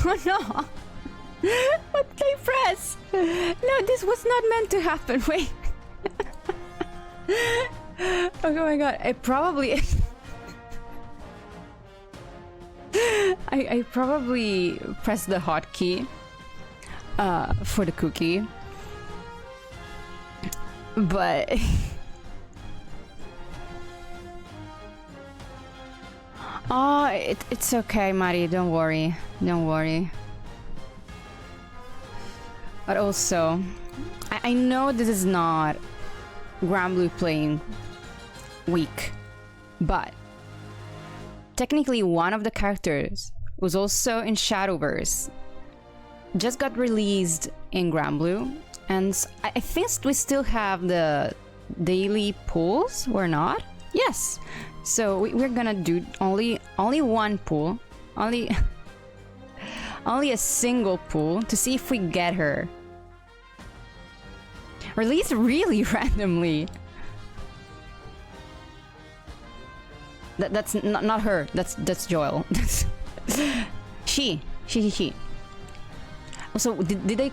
Oh no! What did I press? No, this was not meant to happen. Wait. Oh my god, I probably... I probably pressed the hotkey for the cookie. But... Oh, it's okay, Mari. Don't worry. Don't worry. But also, I know this is not Granblue playing weak, but technically one of the characters was also in Shadowverse. Just got released in Granblue, and I think we still have the daily pulls, or not? Yes. So we're gonna do only one pull, only a single pull to see if we get her. Released really randomly. That's not her. That's Joel. She. Also, did they?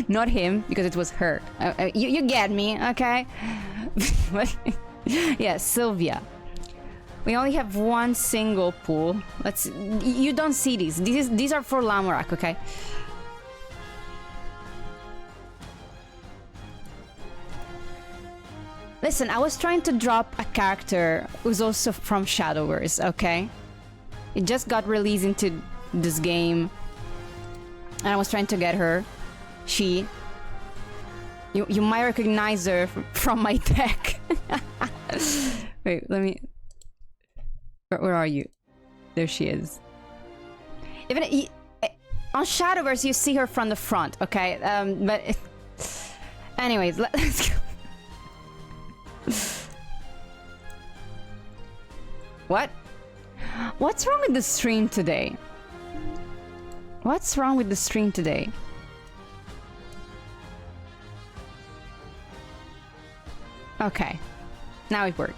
Not him, because it was her. You get me, okay? Yeah, Sylvia. We only have one single pool. Let's. You don't see these. These are for Lamorak, okay? Listen, I was trying to drop a character who's also from Shadowverse, okay? It just got released into this game, and I was trying to get her. She. You might recognize her from my deck. Wait, let me. Where are you? There she is. Even on Shadowverse, you see her from the front, okay? But anyways, let's go. What? What's wrong with the stream today? What's wrong with the stream today? Okay, now it worked.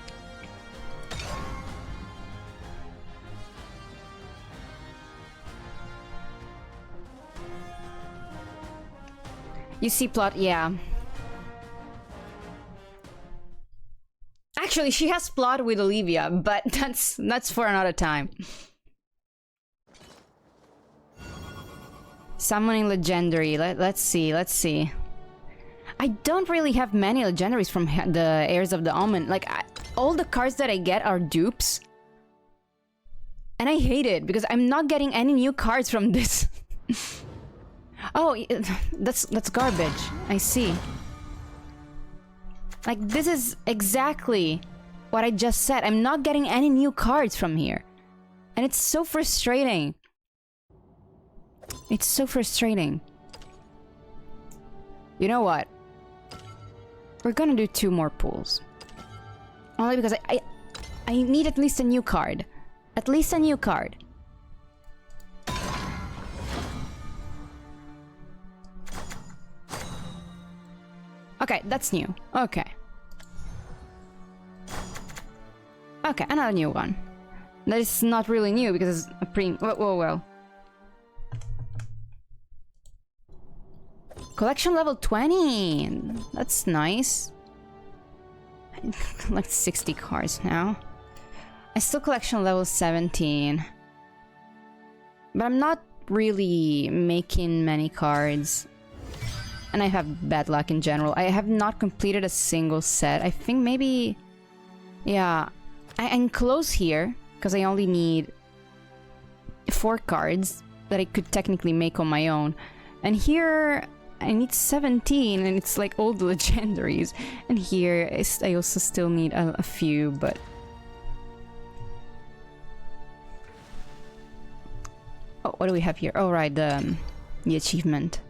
You see plot, yeah. Actually, she has plot with Olivia, but that's for another time. Summoning legendary. Let's see. I don't really have many legendaries from the Heirs of the Omen. Like, all the cards that I get are dupes. And I hate it, because I'm not getting any new cards from this. Oh, that's garbage. I see. Like, this is exactly what I just said. I'm not getting any new cards from here. And it's so frustrating. It's so frustrating. You know what? We're gonna do 2 more pulls. Only because I need at least a new card. At least a new card. Okay, that's new. Okay. Okay, another new one. That is not really new because it's a well. Collection level 20! That's nice. Like 60 cards now. I still collection level 17. But I'm not really making many cards. and I have bad luck in general. I have not completed a single set. I think maybe... Yeah, I'm close here, because I only need 4 cards that I could technically make on my own. And here, I need 17, and it's like all the legendaries. And here, I also still need a few, but... Oh, what do we have here? Oh, right, the achievement.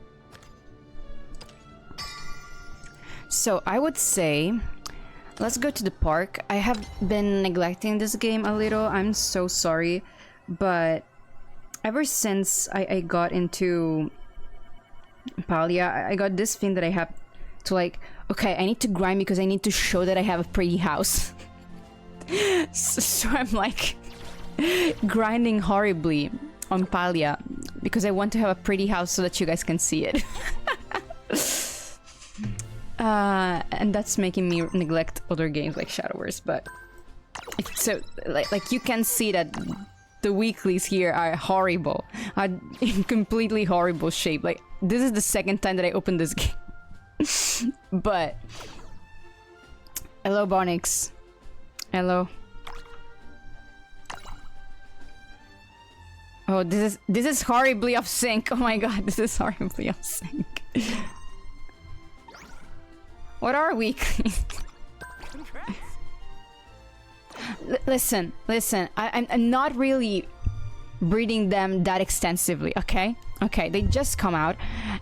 So, I would say... Let's go to the park. I have been neglecting this game a little. I'm so sorry. But... Ever since I got into... Palia, I got this thing that I have to like... Okay, I need to grind because I need to show that I have a pretty house. So I'm like... grinding horribly on Palia because I want to have a pretty house so that you guys can see it. And that's making me neglect other games like Shadowverse, but so like you can see that the weeklies here are horrible, are in completely horrible shape. Like this is the second time that I opened this game. But hello Bonix, hello. Oh, this is horribly off sync. Oh my god, this is horribly off sync. What are weeklies? Listen. I'm not really breeding them that extensively, okay? Okay, they just come out,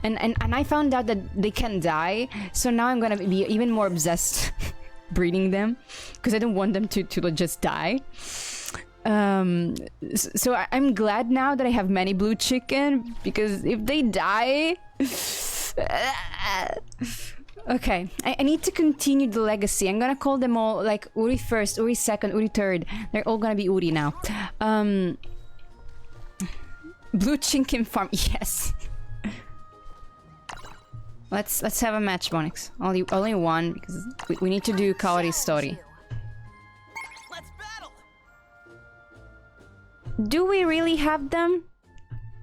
and I found out that they can die, so now I'm gonna be even more obsessed breeding them, because I don't want them to just die. So I'm glad now that I have many blue chicken, because if they die... Okay, I need to continue the legacy. I'm gonna call them all like Uri first, Uri second, Uri third. They're all gonna be Uri now. Blue chicken farm, yes. Let's have a match, Bonix. Only one, because we need to do Kaori's story. Let's battle. Do we really have them?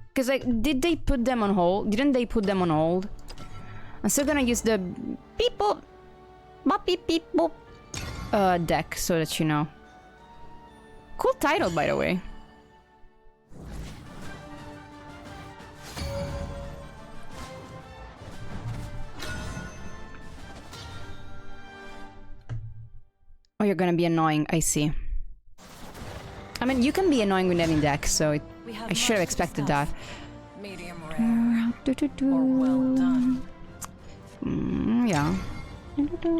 Because like, did they put them on hold? Didn't they put them on hold? I'm still gonna use the beep boop, bop beep beep boop deck so that you know. Cool title, by the way. Oh, you're gonna be annoying, I see. I mean, you can be annoying with any deck, so I should have expected that. Medium rare or well done. Yeah. Looking for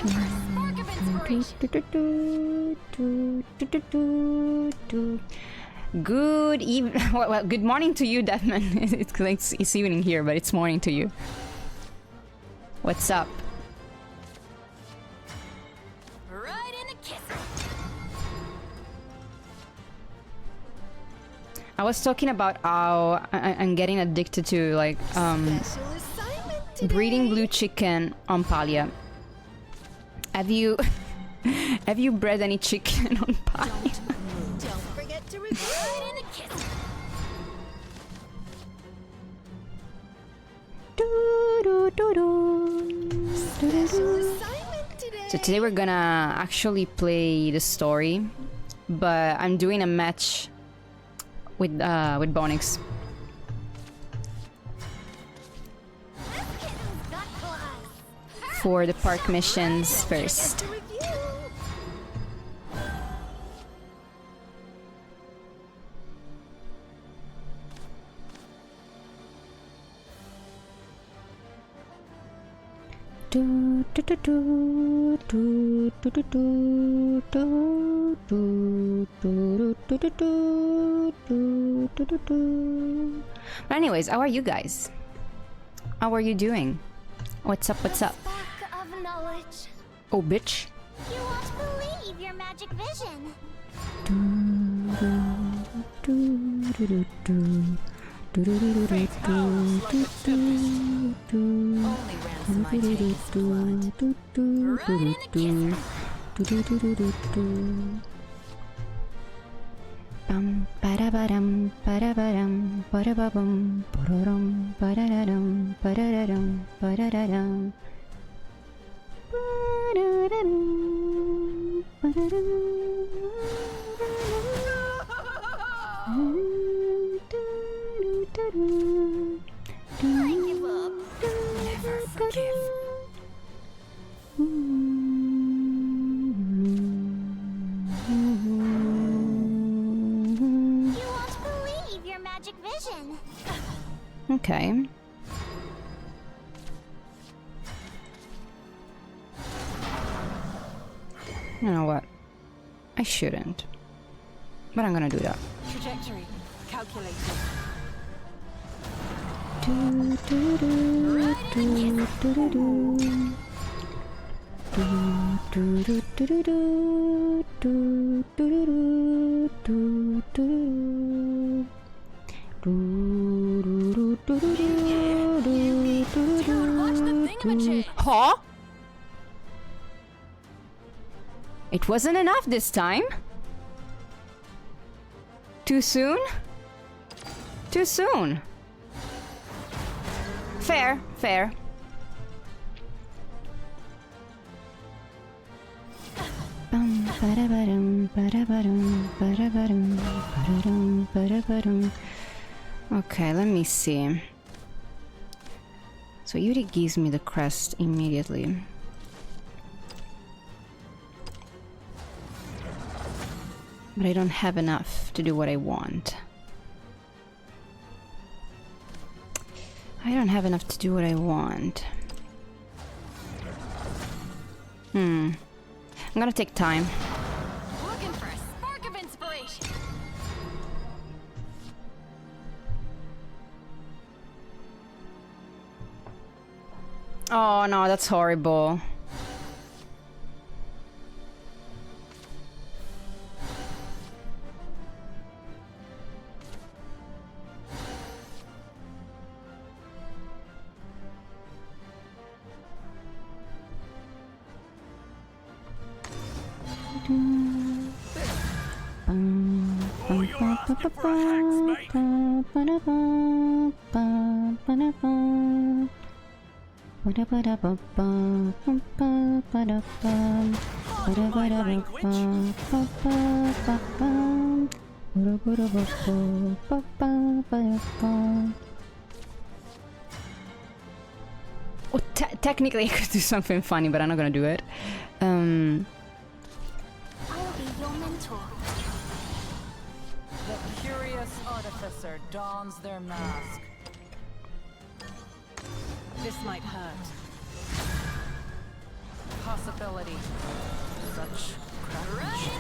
a spark of inspiration. Good evening. Well, good morning to you, Deathman. It's evening here, but it's morning to you. What's up? Right in a kiss. I was talking about how I'm getting addicted to like breeding blue chicken on Palia. Have you bred any chicken on Palia? Don't forget to review. Right in a kiss. So today we're gonna actually play the story, but I'm doing a match with Bonix. For the park missions first. But anyways, how are you guys? How are you doing? What's up, what's up? Of knowledge. Oh, bitch. You won't believe your magic vision. Only ransom my taste blood. Right in a kiss. Bum ba-da-ba-dum ba-da-ba-dum ba-da-ba-bum ba-da-dum ba-da-da-dum ba-da-da-dum ba-da-da-dum ba-da-da-dum ba-da-da-dum. I give up. Never forgive. You won't believe your magic vision. Okay. You know what? I shouldn't. But I'm gonna do that. Trajectory calculated. Dude, watch the thingamajig. Huh? It wasn't enough this time? Too soon? Too soon. Fair, fair. Bum, ba-da-ba-dum, ba-da-ba-dum, ba-da-ba-dum, ba-da-dum, ba-da-ba-dum. Okay, let me see. So Yuri gives me the crest immediately. But I don't have enough to do what I want. I don't have enough to do what I want. I'm gonna take time. Looking for a spark of inspiration. Oh no, that's horrible. Oh, technically I could do something funny, but I'm not gonna do it. I'll be your mentor. The curious artificer dons their mask. This might hurt. Possibility. Such craftsmanship.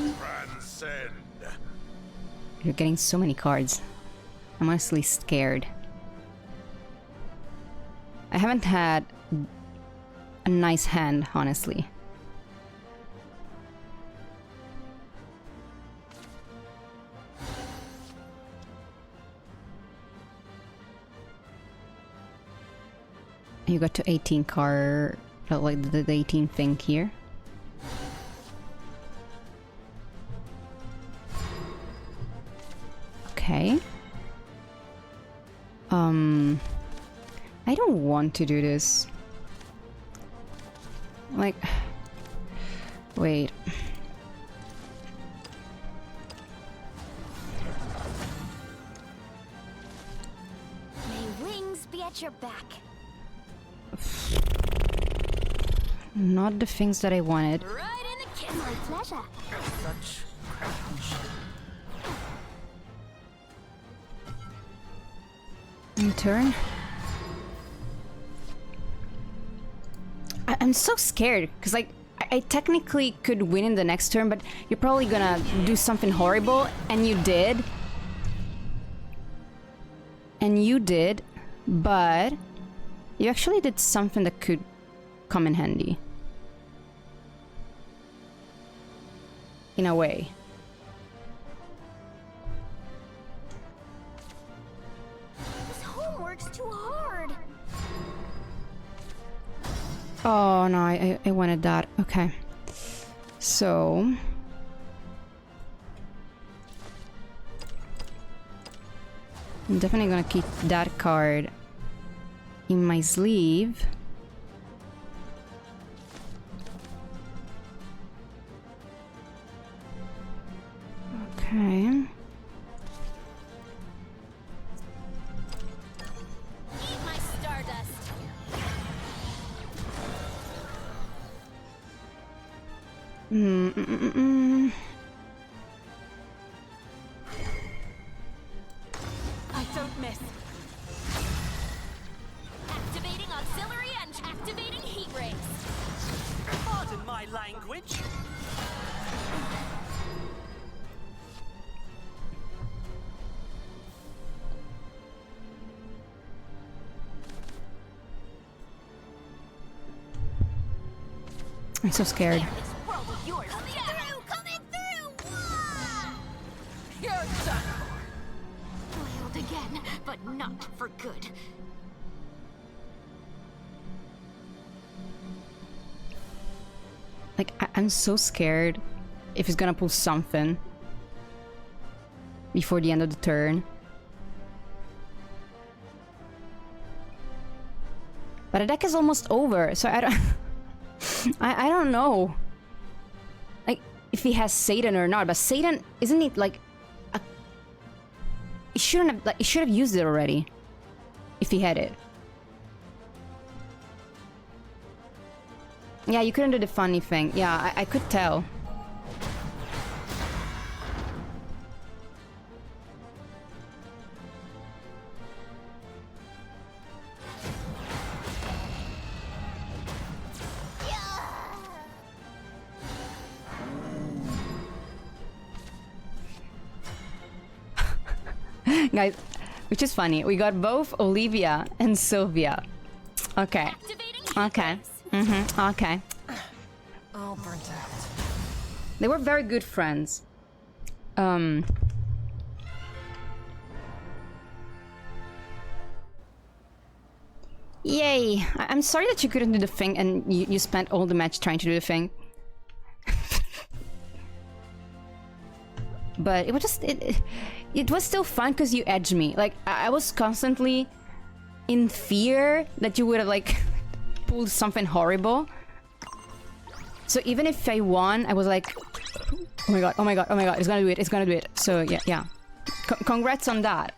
Transcend. You're getting so many cards. I'm honestly scared. I haven't had a nice hand, honestly. You got to 18 card, like the 18 thing here. Okay. I don't want to do this. Like, wait. May wings be at your back. Not the things that I wanted. Right in the kiss. My pleasure. Such craftsmanship. In turn. I'm so scared because like I technically could win in the next turn, but you're probably gonna do something horrible, and you did. And you did, but You actually did something that could come in handy. In a way. This homework's too hard. Oh no, I wanted that. Okay. So... I'm definitely gonna keep that card in my sleeve. Okay. Eat my stardust. I don't miss. Activating auxiliary and activating heat rays. Pardon my language. I'm so scared. This world of yours. Coming through. Wah! You're done. Foiled again, but not for good. Like, I'm so scared if he's gonna pull something before the end of the turn. But the deck is almost over, so I don't... I don't know. Like, if he has Satan or not, but Satan, isn't it like... He shouldn't have... Like, he should have used it already. If he had it. Yeah, you couldn't do the funny thing. Yeah, I could tell. Guys, which is funny. We got both Olivia and Sylvia. Okay. Activating heat Okay. rays. Okay. All burnt out. They were very good friends. Yay! I'm sorry that you couldn't do the thing and you spent all the match trying to do the thing. But it was just... It was still fun because you edged me. Like, I was constantly in fear that you would have, like, pulled something horrible. So even if I won, I was like... Oh my god, oh my god, oh my god, it's gonna do it, it's gonna do it. So, yeah. Congrats on that.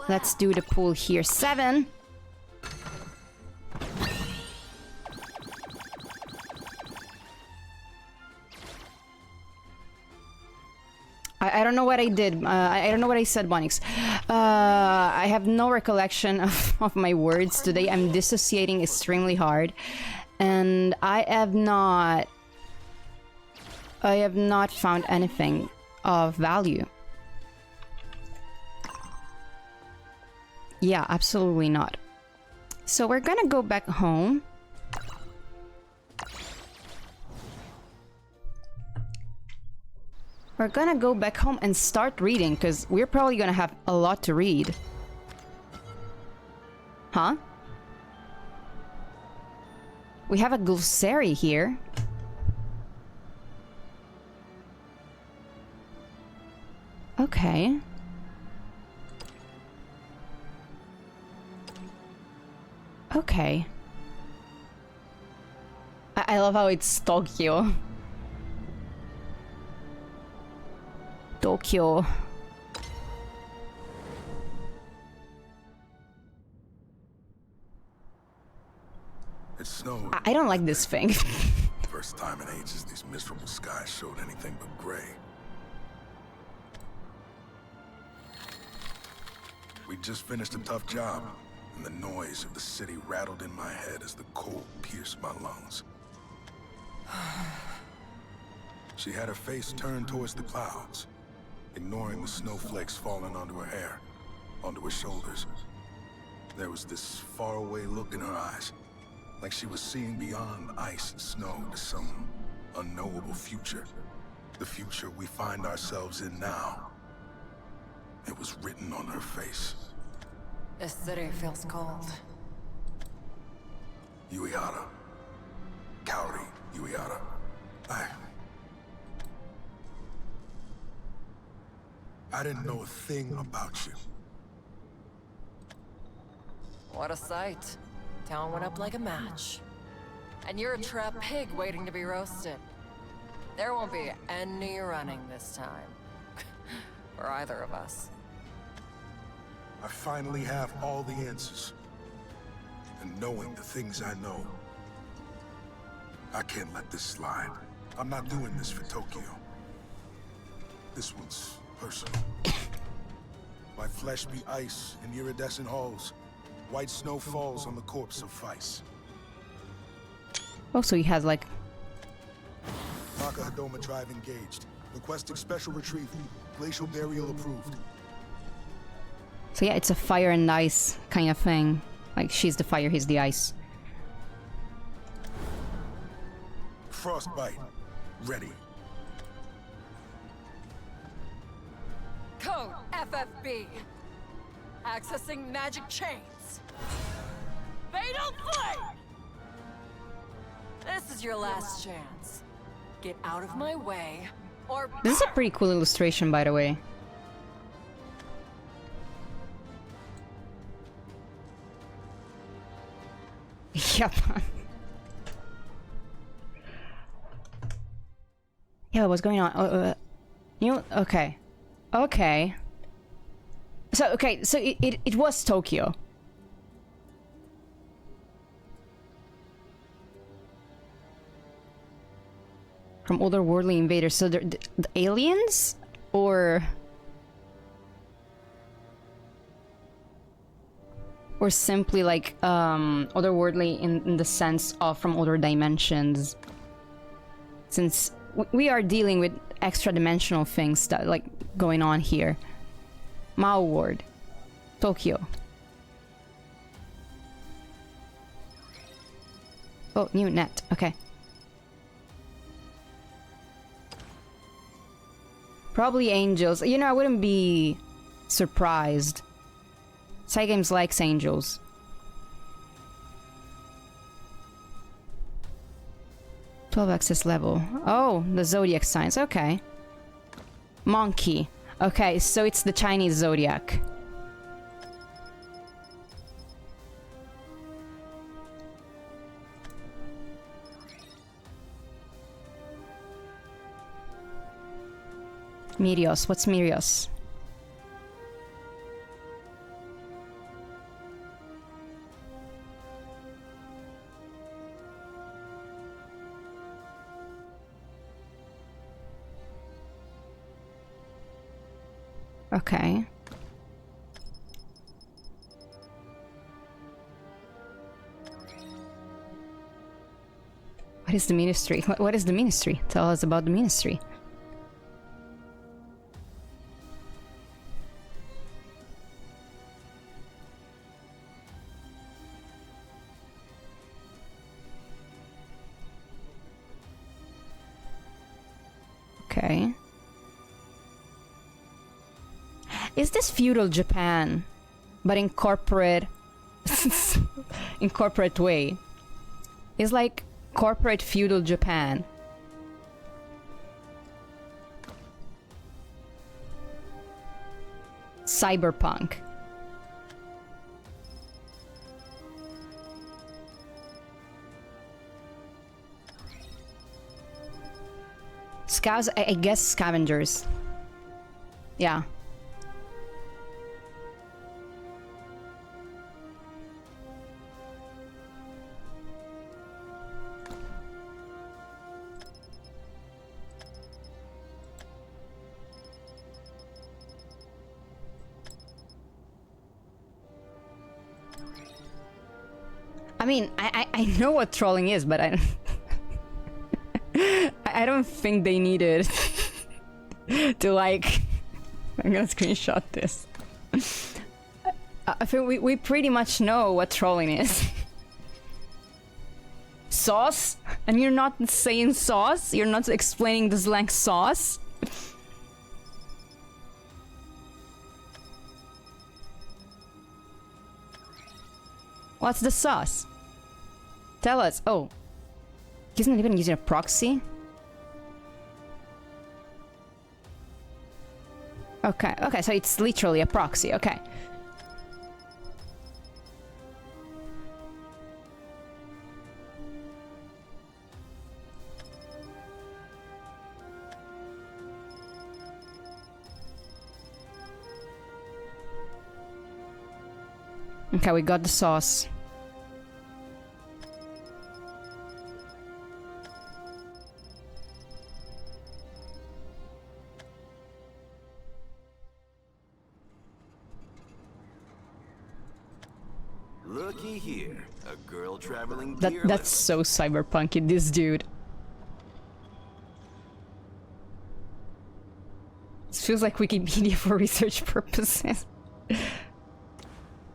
Let's do the pool here. 7. I don't know what I did. I don't know what I said, Bonix. I have no recollection of my words today. I'm dissociating extremely hard. And I have not found anything of value. Yeah, absolutely not. So we're gonna go back home. We're gonna go back home and start reading, because we're probably gonna have a lot to read. Huh? We have a glossary here. Okay. Okay. I love how it's Tokyo. Tokyo. It snowed. I don't like this thing. First time in ages these miserable skies showed anything but gray. We just finished a tough job, and the noise of the city rattled in my head as the cold pierced my lungs. She had her face turned towards the clouds, ignoring the snowflakes falling onto her hair, onto her shoulders. There was this faraway look in her eyes, like she was seeing beyond ice and snow to some unknowable future. The future we find ourselves in now. It was written on her face. This city feels cold. Yuiata. Kaori Yuiata. I didn't know a thing about you. What a sight. Town went up like a match. And you're a trapped pig waiting to be roasted. There won't be any running this time. For either of us. I finally have all the answers. And knowing the things I know, I can't let this slide. I'm not doing this for Tokyo. This one's personal. My flesh be ice in iridescent halls. White snow falls on the corpse of Vice. Oh, so he has like... Maka Hadoma Drive engaged. Requesting special retrieval. Glacial burial approved. So yeah, it's a fire and ice kind of thing. Like, she's the fire, he's the ice. Frostbite. Ready. Code FFB. Accessing magic chains. Fatal Flame! This is your last chance. Get out of my way, or... This is a pretty cool illustration, by the way. Yep. Yeah, what's going on? You know, okay. Okay. So, okay, so it was Tokyo. From otherworldly invaders. So they're the aliens? Or simply like otherworldly in the sense of from other dimensions, since we are dealing with extra dimensional things that like going on here. Mao Ward, Tokyo. Oh, new net. Okay. Probably angels. You know, I wouldn't be surprised. Cygames likes angels. "12 access level." Oh, the zodiac signs. Okay. Monkey. Okay, so it's the Chinese zodiac. Mirios. What's Mirios? Okay. What is the ministry? What is the ministry? Tell us about the ministry. Okay. Is this feudal Japan, but in corporate, in corporate way? It's like corporate feudal Japan. Cyberpunk. Scouts, I guess scavengers. Yeah. I mean, I know what trolling is, but I I don't think they needed to like. I'm gonna screenshot this. I think we pretty much know what trolling is. Sauce? And you're not saying sauce? You're not explaining the slang sauce? What's the sauce? Tell us. Oh. He's not even using a proxy? Okay, okay, so it's literally a proxy, okay. Okay, we got the sauce. Looky here, a girl traveling That's so cyberpunky, this dude. This feels like Wikipedia for research purposes.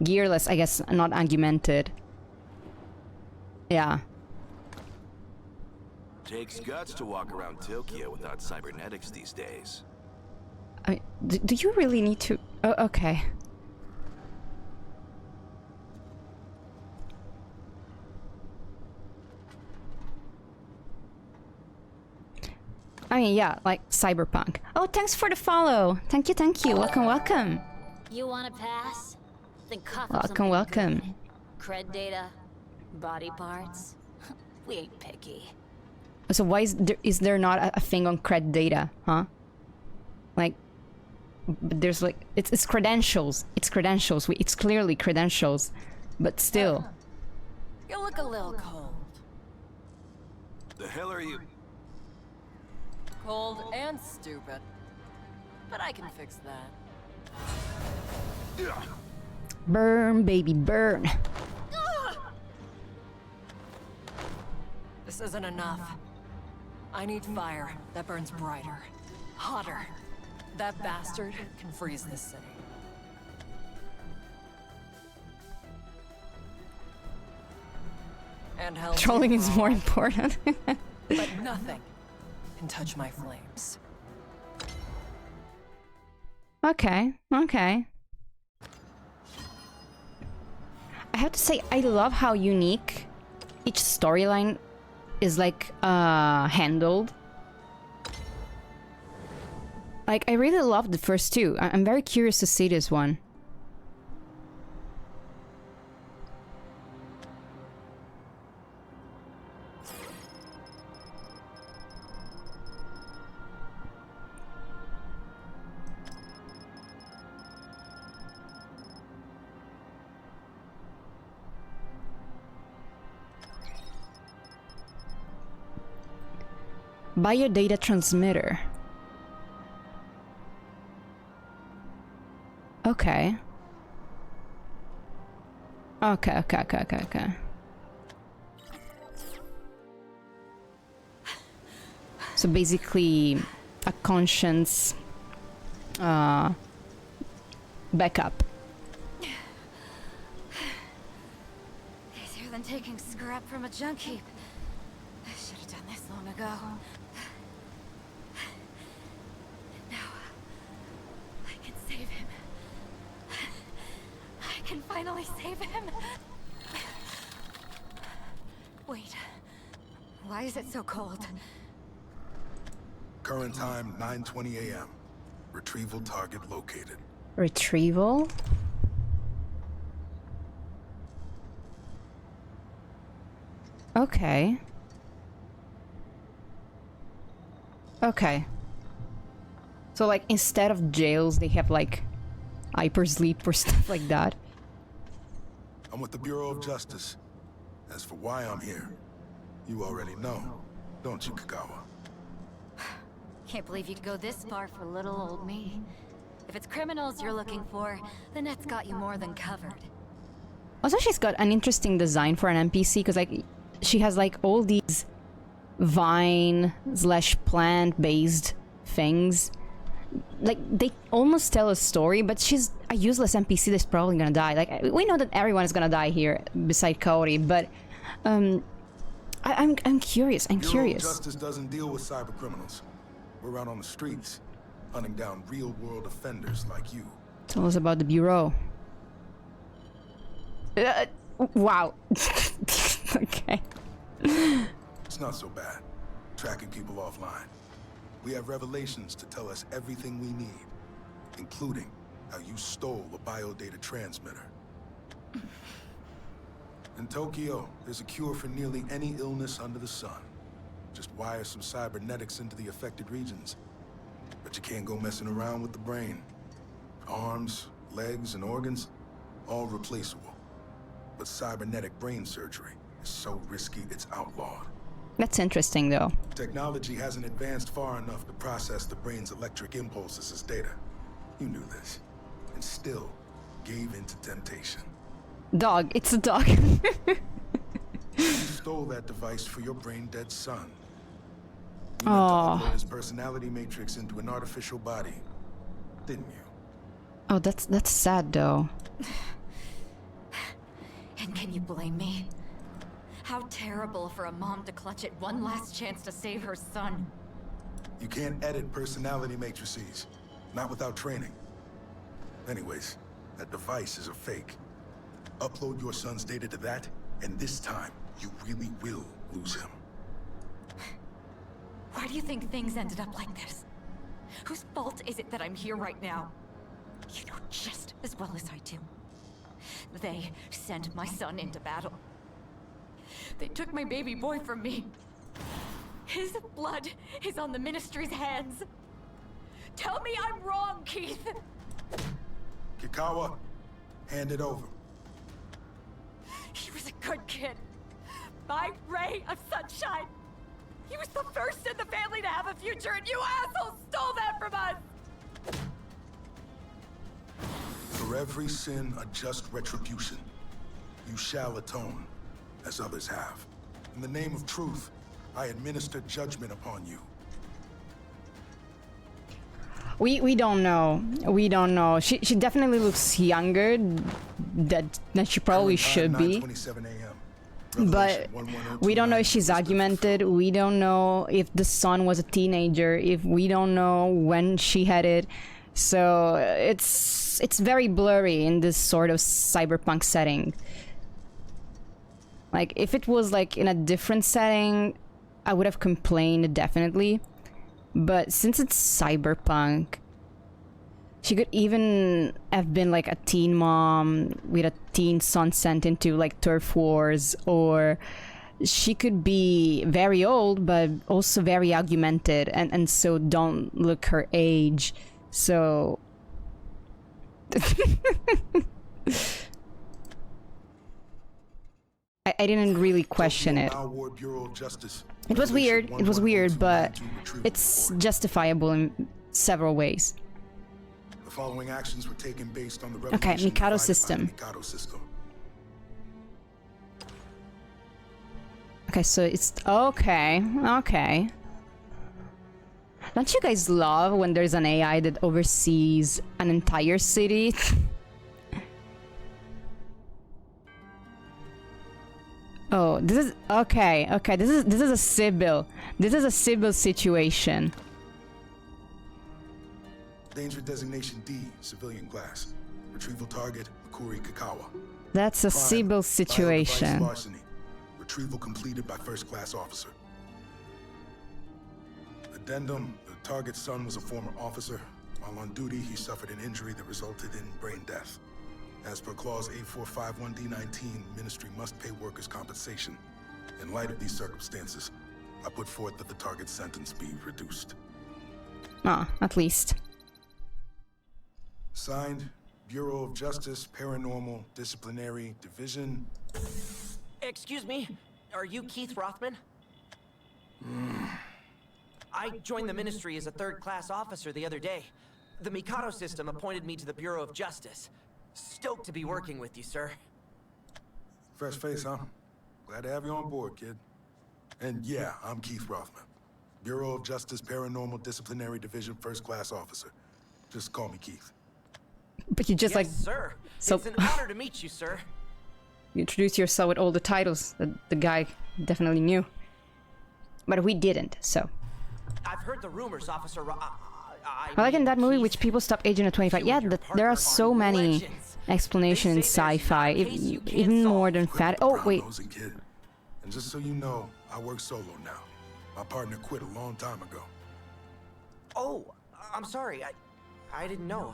Gearless, I guess, not augmented. Yeah. Takes guts to walk around Tokyo without cybernetics these days. I mean, do you really need to... Oh, okay. I mean, yeah, like cyberpunk. Oh, thanks for the follow. Thank you, thank you. Welcome, welcome. You want to pass? Then cough up Welcome, something welcome. good. Cred data, body parts. We ain't picky. So why is there not a thing on cred data, huh? Like, there's like it's credentials. It's credentials. It's clearly credentials, but still. You look a little cold. The hell are you? Cold and stupid. But I can fix that. Burn, baby, burn. This isn't enough. I need fire that burns brighter, hotter. That bastard can freeze this city. And hell, Trolling is more important. but nothing can touch my flames. Okay, okay. I have to say, I love how unique each storyline is like handled. Like, I really love the first two. I'm very curious to see this one. Biodata transmitter. Okay. Okay. So basically, a conscience backup. Easier than taking scrap from a junk heap. I should have done this long ago. Now, I can save him. I can finally save him. Wait, why is it so cold? Current time 9:20 a.m. Retrieval target located. Retrieval? Okay. Okay. So like instead of jails they have like hypersleep or stuff like that. I'm with the Bureau of Justice. As for why I'm here, you already know, don't you, Kagawa? Can't believe you'd go this far for little old me. If it's criminals you're looking for, the net's got you more than covered. Also, she's got an interesting design for an NPC because like she has like all these vine slash plant based things. Like, they almost tell a story, but she's a useless NPC that's probably gonna die. Like, we know that everyone is gonna die here beside Kaori, but I'm curious. I'm Bureau of curious. Justice doesn't deal with cyber criminals. We're out on the streets, hunting down real-world offenders like you. Tell us about the Bureau. Wow. Okay. It's not so bad. Tracking people offline. We have revelations to tell us everything we need, including how you stole a biodata transmitter. In Tokyo, there's a cure for nearly any illness under the sun. Just wire some cybernetics into the affected regions. But you can't go messing around with the brain. Arms, legs, and organs, all replaceable. But cybernetic brain surgery is so risky it's outlawed. That's interesting, though. Technology hasn't advanced far enough to process the brain's electric impulses as data. You knew this, and still gave in to temptation. Dog. It's a dog. You stole that device for your brain-dead son. You meant to Aw. upload his personality matrix into an artificial body, didn't you? Oh, that's sad, though. And can you blame me? How terrible for a mom to clutch at one last chance to save her son. You can't edit personality matrices, not without training. Anyways, that device is a fake. Upload your son's data to that, and this time, you really will lose him. Why do you think things ended up like this? Whose fault is it that I'm here right now? You know just as well as I do. They sent my son into battle. They took my baby boy from me. His blood is on the Ministry's hands. Tell me I'm wrong, Keith. Kikawa, hand it over. He was a good kid. My ray of sunshine. He was the first in the family to have a future, and you assholes stole that from us! For every sin, a just retribution. You shall atone, as others have. In the name of truth, I administer judgment upon you. We don't know. We don't know. She definitely looks younger than she probably should be. 9:27 a.m. But Revelation we don't know if she's 1129 augmented. We don't know if the son was a teenager. If we don't know when she had it. So it's very blurry in this sort of cyberpunk setting. Like, if it was like in a different setting, I would have complained definitely. But since it's cyberpunk, she could even have been like a teen mom with a teen son sent into like turf wars, or she could be very old but also very augmented and so don't look her age. So I didn't really question it. It was weird. It was weird, but it's justifiable in several ways. The following actions were taken based on the Okay, revelation Mikado provided by the system. Mikado system. Okay, so it's okay. Okay. Don't you guys love when there's an AI that oversees an entire city? Oh, this is okay. Okay, this is a Sybil. This is a Sybil situation. Danger designation D, civilian class. Retrieval target, Makuri Kakawa. That's a Crime, Sybil biodevice situation. larceny. Retrieval completed by first class officer. Addendum, the target's son was a former officer. While on duty, he suffered an injury that resulted in brain death. As per clause 8451D19, Ministry must pay workers' compensation. In light of these circumstances, I put forth that the target's sentence be reduced. Ah, at least. Signed, Bureau of Justice, Paranormal, Disciplinary Division. Excuse me, are you Keith Rothman? I joined the Ministry as a third-class officer the other day. The Mikado system appointed me to the Bureau of Justice. Stoked to be working with you, sir. Fresh face, huh? Glad to have you on board, kid. And yeah, I'm Keith Rothman. Bureau of Justice Paranormal Disciplinary Division First Class Officer. Just call me Keith. But you just Yes, sir. so- It's an honor to meet you, sir. you introduce yourself with all the titles that the guy definitely knew. But we didn't, so. I've heard the rumors, Officer I like in that movie, Keith, which people stopped aging at 25. you Yeah, and your there are partner so are many legends. explanations in They say there's sci-fi, not a case you can't even more solve. than Quit fat. with the Oh, wait. brown-nosing kid. And just so you know, I work solo now. My partner quit a long time ago. Oh, I'm sorry. I didn't know.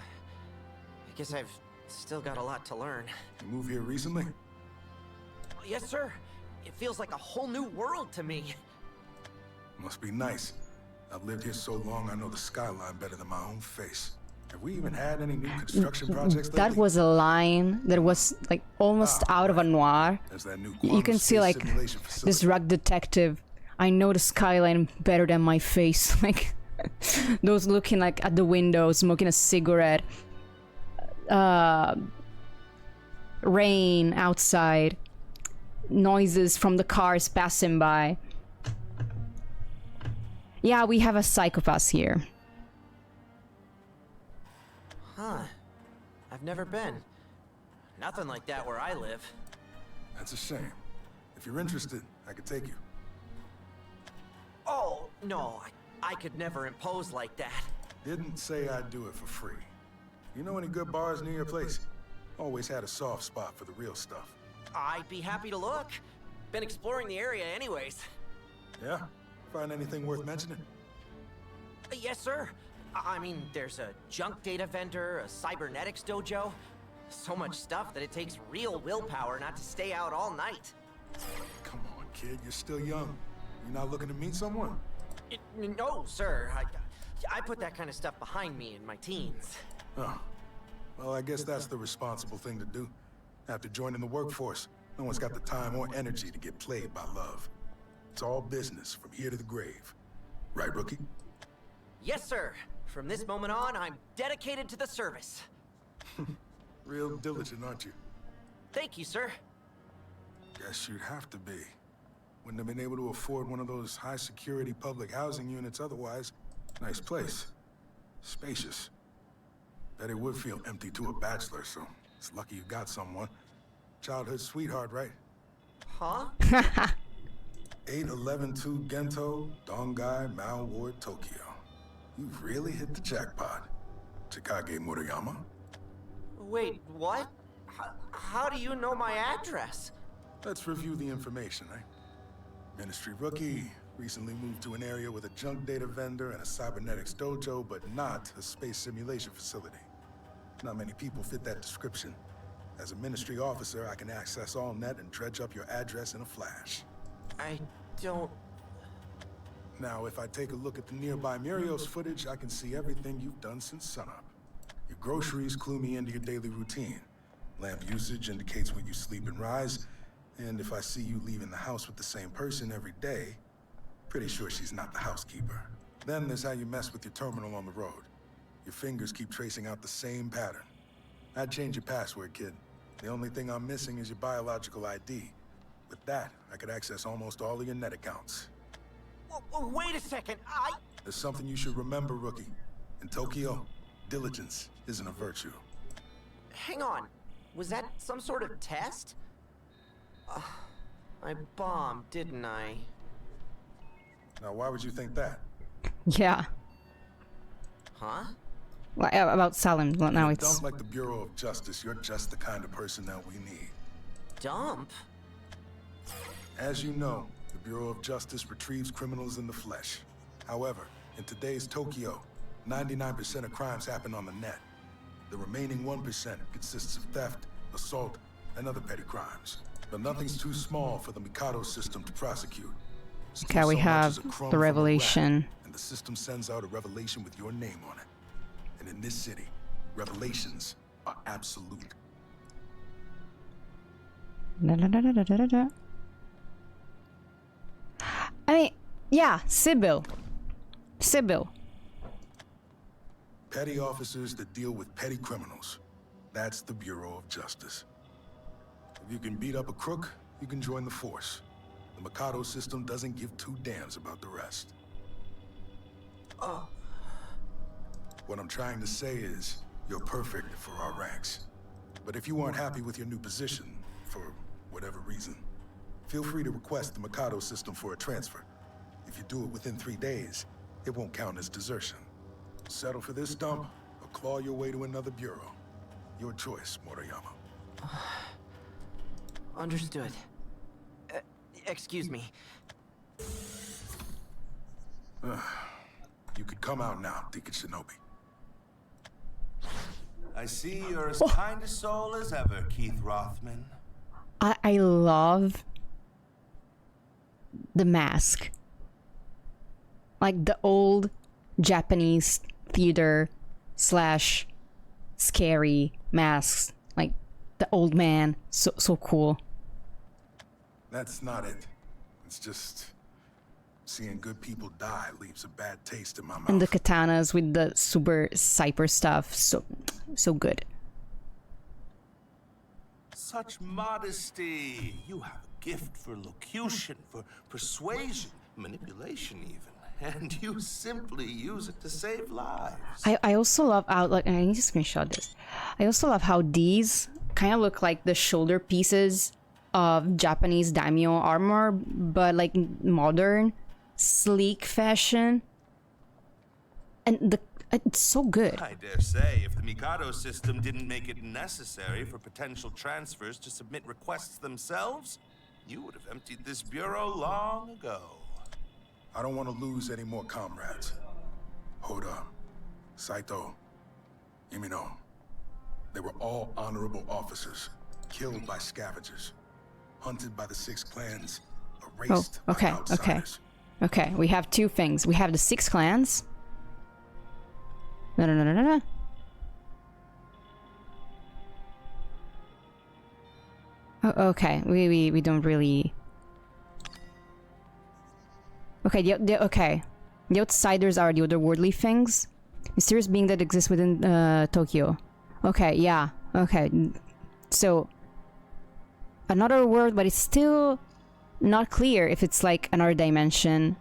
I guess I've still got a lot to learn. You moved here recently? Yes, sir. It feels like a whole new world to me. Must be nice. I've lived here so long, I know the skyline better than my own face. Have we even had any new construction projects lately? That was a line that was like almost out of a noir. There's that new You quantum can see space like simulation this facility. drug detective. I know the skyline better than my face. Like those looking like at the window, smoking a cigarette. Rain outside. Noises from the cars passing by. Yeah, we have a psychopath here. Huh. I've never been. Nothing like that where I live. That's a shame. If you're interested, I could take you. Oh, no. I could never impose like that. Didn't say I'd do it for free. You know any good bars near your place? Always had a soft spot for the real stuff. I'd be happy to look. Been exploring the area anyways. Yeah? Find anything worth mentioning? Yes, sir. I mean, there's a junk data vendor, a cybernetics dojo. So much stuff that it takes real willpower not to stay out all night. Come on, kid. You're still young. You're not looking to meet someone? No, sir. I put that kind of stuff behind me in my teens. Oh. Well, I guess that's the responsible thing to do. After joining the workforce, no one's got the time or energy to get played by love. It's all business from here to the grave. Right, rookie? Yes, sir. From this moment on, I'm dedicated to the service. Real diligent, aren't you? Thank you, sir. Guess you'd have to be. Wouldn't have been able to afford one of those high-security public housing units otherwise. Nice place. Spacious. Bet it would feel empty to a bachelor, so it's lucky you got someone. Childhood sweetheart, right? Huh? 8112 Gento, Dongai, Mao Ward, Tokyo. You've really hit the jackpot. Chikage Murayama? Wait, what? How do you know my address? Let's review the information, eh? Ministry rookie, recently moved to an area with a junk data vendor and a cybernetics dojo, but not a space simulation facility. Not many people fit that description. As a ministry officer, I can access all net and dredge up your address in a flash. I don't... Now, if I take a look at the nearby Murios footage, I can see everything you've done since sunup. Your groceries clue me into your daily routine. Lamp usage indicates when you sleep and rise. And if I see you leaving the house with the same person every day, pretty sure she's not the housekeeper. Then there's how you mess with your terminal on the road. Your fingers keep tracing out the same pattern. I'd change your password, kid. The only thing I'm missing is your biological ID. With that, I could access almost all of your net accounts. Wait a second, There's something you should remember, rookie. In Tokyo, diligence isn't a virtue. Hang on. Was that some sort of test? I bombed, didn't I? Now, why would you think that? Yeah. Huh? Well, about Salem. Well, now In a it's... dump like the Bureau of Justice, you're just the kind of person that we need. Dump? As you know, the Bureau of Justice retrieves criminals in the flesh. However, in today's Tokyo, 99% of crimes happen on the net. The remaining 1% consists of theft, assault, and other petty crimes. But nothing's too small for the Mikado system to prosecute. Steal Okay, we so much have as a crumb the from a rat, revelation. and the system sends out a revelation with your name on it. And in this city, revelations are absolute. Da, da, da, da, da, da, da. I mean, yeah, Sybil. Sybil. Petty officers that deal with petty criminals. That's the Bureau of Justice. If you can beat up a crook, you can join the force. The Mikado system doesn't give two damns about the rest. What I'm trying to say is, you're perfect for our ranks. But if you aren't happy with your new position, for whatever reason, feel free to request the Mikado system for a transfer. If you do it within 3 days, it won't count as desertion. Settle for this dump, or claw your way to another bureau. Your choice, Moriyama. Understood. Excuse me. You could come out now, Deacon Shinobi. I see you're as kind a soul as ever, Keith Rothman. I love the mask. Like the old Japanese theater / scary masks. Like the old man. So cool. That's not it. It's just... seeing good people die leaves a bad taste in my mouth. And the katanas with the super cyber stuff. So good. Such modesty. You have a gift for locution, for persuasion, manipulation even. And you simply use it to save lives. I also love how, like, I need to screenshot this. I also love how these kind of look like the shoulder pieces of Japanese daimyo armor, but like modern, sleek fashion. And it's so good. I dare say, if the Mikado system didn't make it necessary for potential transfers to submit requests themselves, you would have emptied this bureau long ago. I don't want to lose any more comrades. Hoda, Saito, Imino. They were all honorable officers, killed by scavengers, hunted by the 6 clans, erased by outsiders. Okay, we have 2 things. We have the 6 clans. No. Oh, okay, we don't really... Okay, the outsiders are the otherworldly things. Mysterious being that exists within Tokyo. Okay, yeah, okay. So, another world, but it's still not clear if it's like another dimension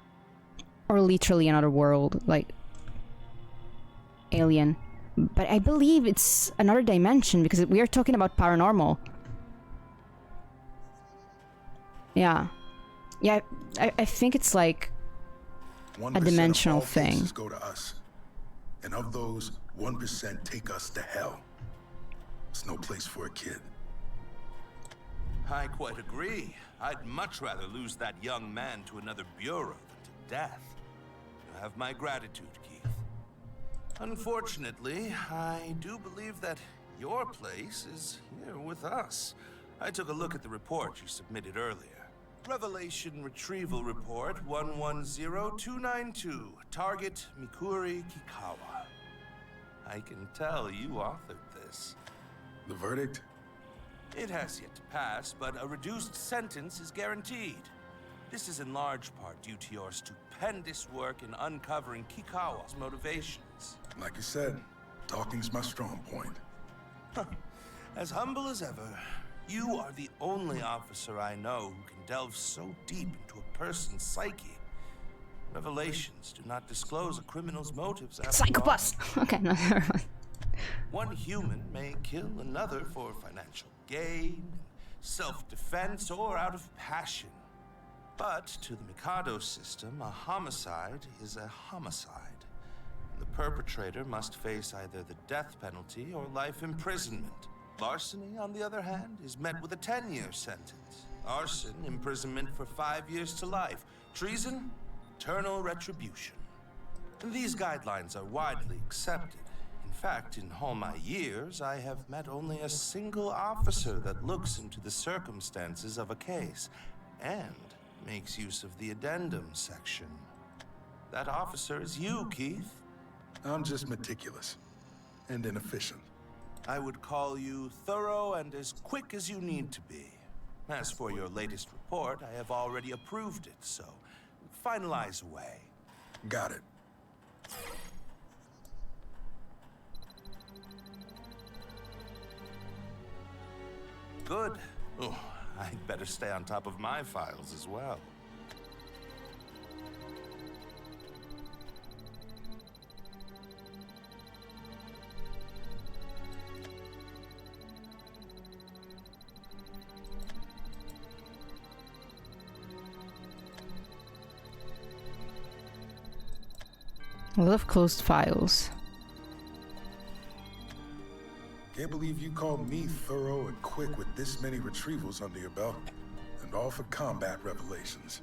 or literally another world, like alien. But I believe it's another dimension because we are talking about paranormal. Yeah. Yeah, I think it's like a dimensional thing. 1% of all cases go to us. And of those, 1% take us to hell. It's no place for a kid. I quite agree. I'd much rather lose that young man to another bureau than to death. You have my gratitude, Keith. Unfortunately, I do believe that your place is here with us. I took a look at the report you submitted earlier. Revelation Retrieval Report 110292. Target Mikuri Kikawa. I can tell you authored this. The verdict? It has yet to pass, but a reduced sentence is guaranteed. This is in large part due to your stupendous work in uncovering Kikawa's motivations. Like you said, talking's my strong point. As humble as ever, you are the only officer I know who can delve so deep into a person's psyche. Revelations do not disclose a criminal's motives after Psychopaths! Okay, no, never mind. One human may kill another for financial gain, self-defense, or out of passion. But to the Mikado system, a homicide is a homicide. The perpetrator must face either the death penalty or life imprisonment. Larceny, on the other hand, is met with a 10-year sentence. Arson, imprisonment for 5 years to life. Treason, eternal retribution. And these guidelines are widely accepted. In fact, in all my years, I have met only a single officer that looks into the circumstances of a case and makes use of the addendum section. That officer is you, Keith. I'm just meticulous and inefficient. I would call you thorough and as quick as you need to be. As for your latest report, I have already approved it, so finalize away. Got it. Good. Oh, I'd better stay on top of my files as well. A lot of closed files. Can't believe you called me thorough and quick with this many retrievals under your belt. And all for combat revelations.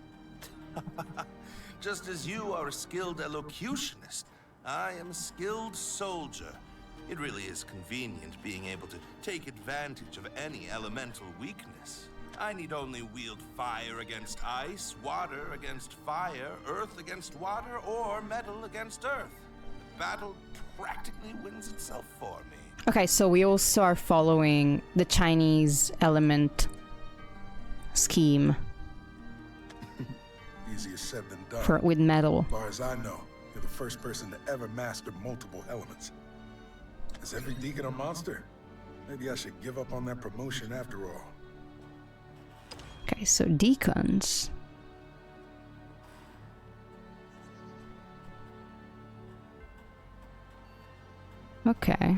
Just as you are a skilled elocutionist, I am a skilled soldier. It really is convenient being able to take advantage of any elemental weakness. I need only wield fire against ice, water against fire, earth against water, or metal against earth. The battle practically wins itself for me. Okay, so we also are following the Chinese element scheme Easier said than done. with metal. As far as I know, you're the first person to ever master multiple elements. Is every deacon a monster? Maybe I should give up on that promotion after all. Okay, so deacons. Okay.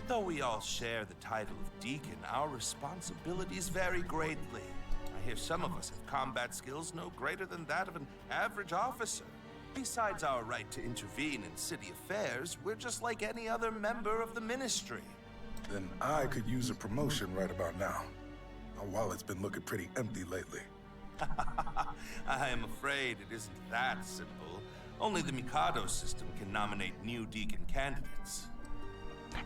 Though we all share the title of deacon, our responsibilities vary greatly. I hear some of us have combat skills no greater than that of an average officer. Besides our right to intervene in city affairs, we're just like any other member of the ministry. Then I could use a promotion right about now. My wallet's been looking pretty empty lately. I am afraid it isn't that simple. Only the Mikado system can nominate new deacon candidates.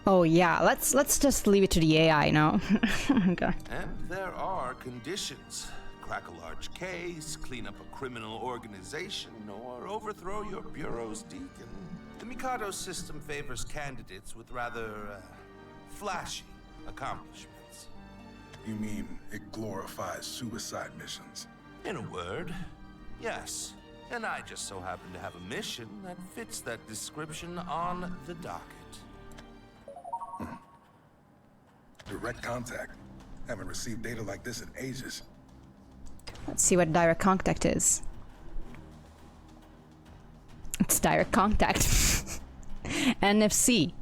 Oh yeah, let's just leave it to the AI now. Okay. And there are conditions. Crack a large case, clean up a criminal organization, or overthrow your bureau's deacon. The Mikado system favors candidates with rather flashy accomplishments. You mean it glorifies suicide missions? In a word, yes. And I just so happen to have a mission that fits that description on the docket. Direct contact. Haven't received data like this in ages. Let's see what direct contact is. It's direct contact. NFC.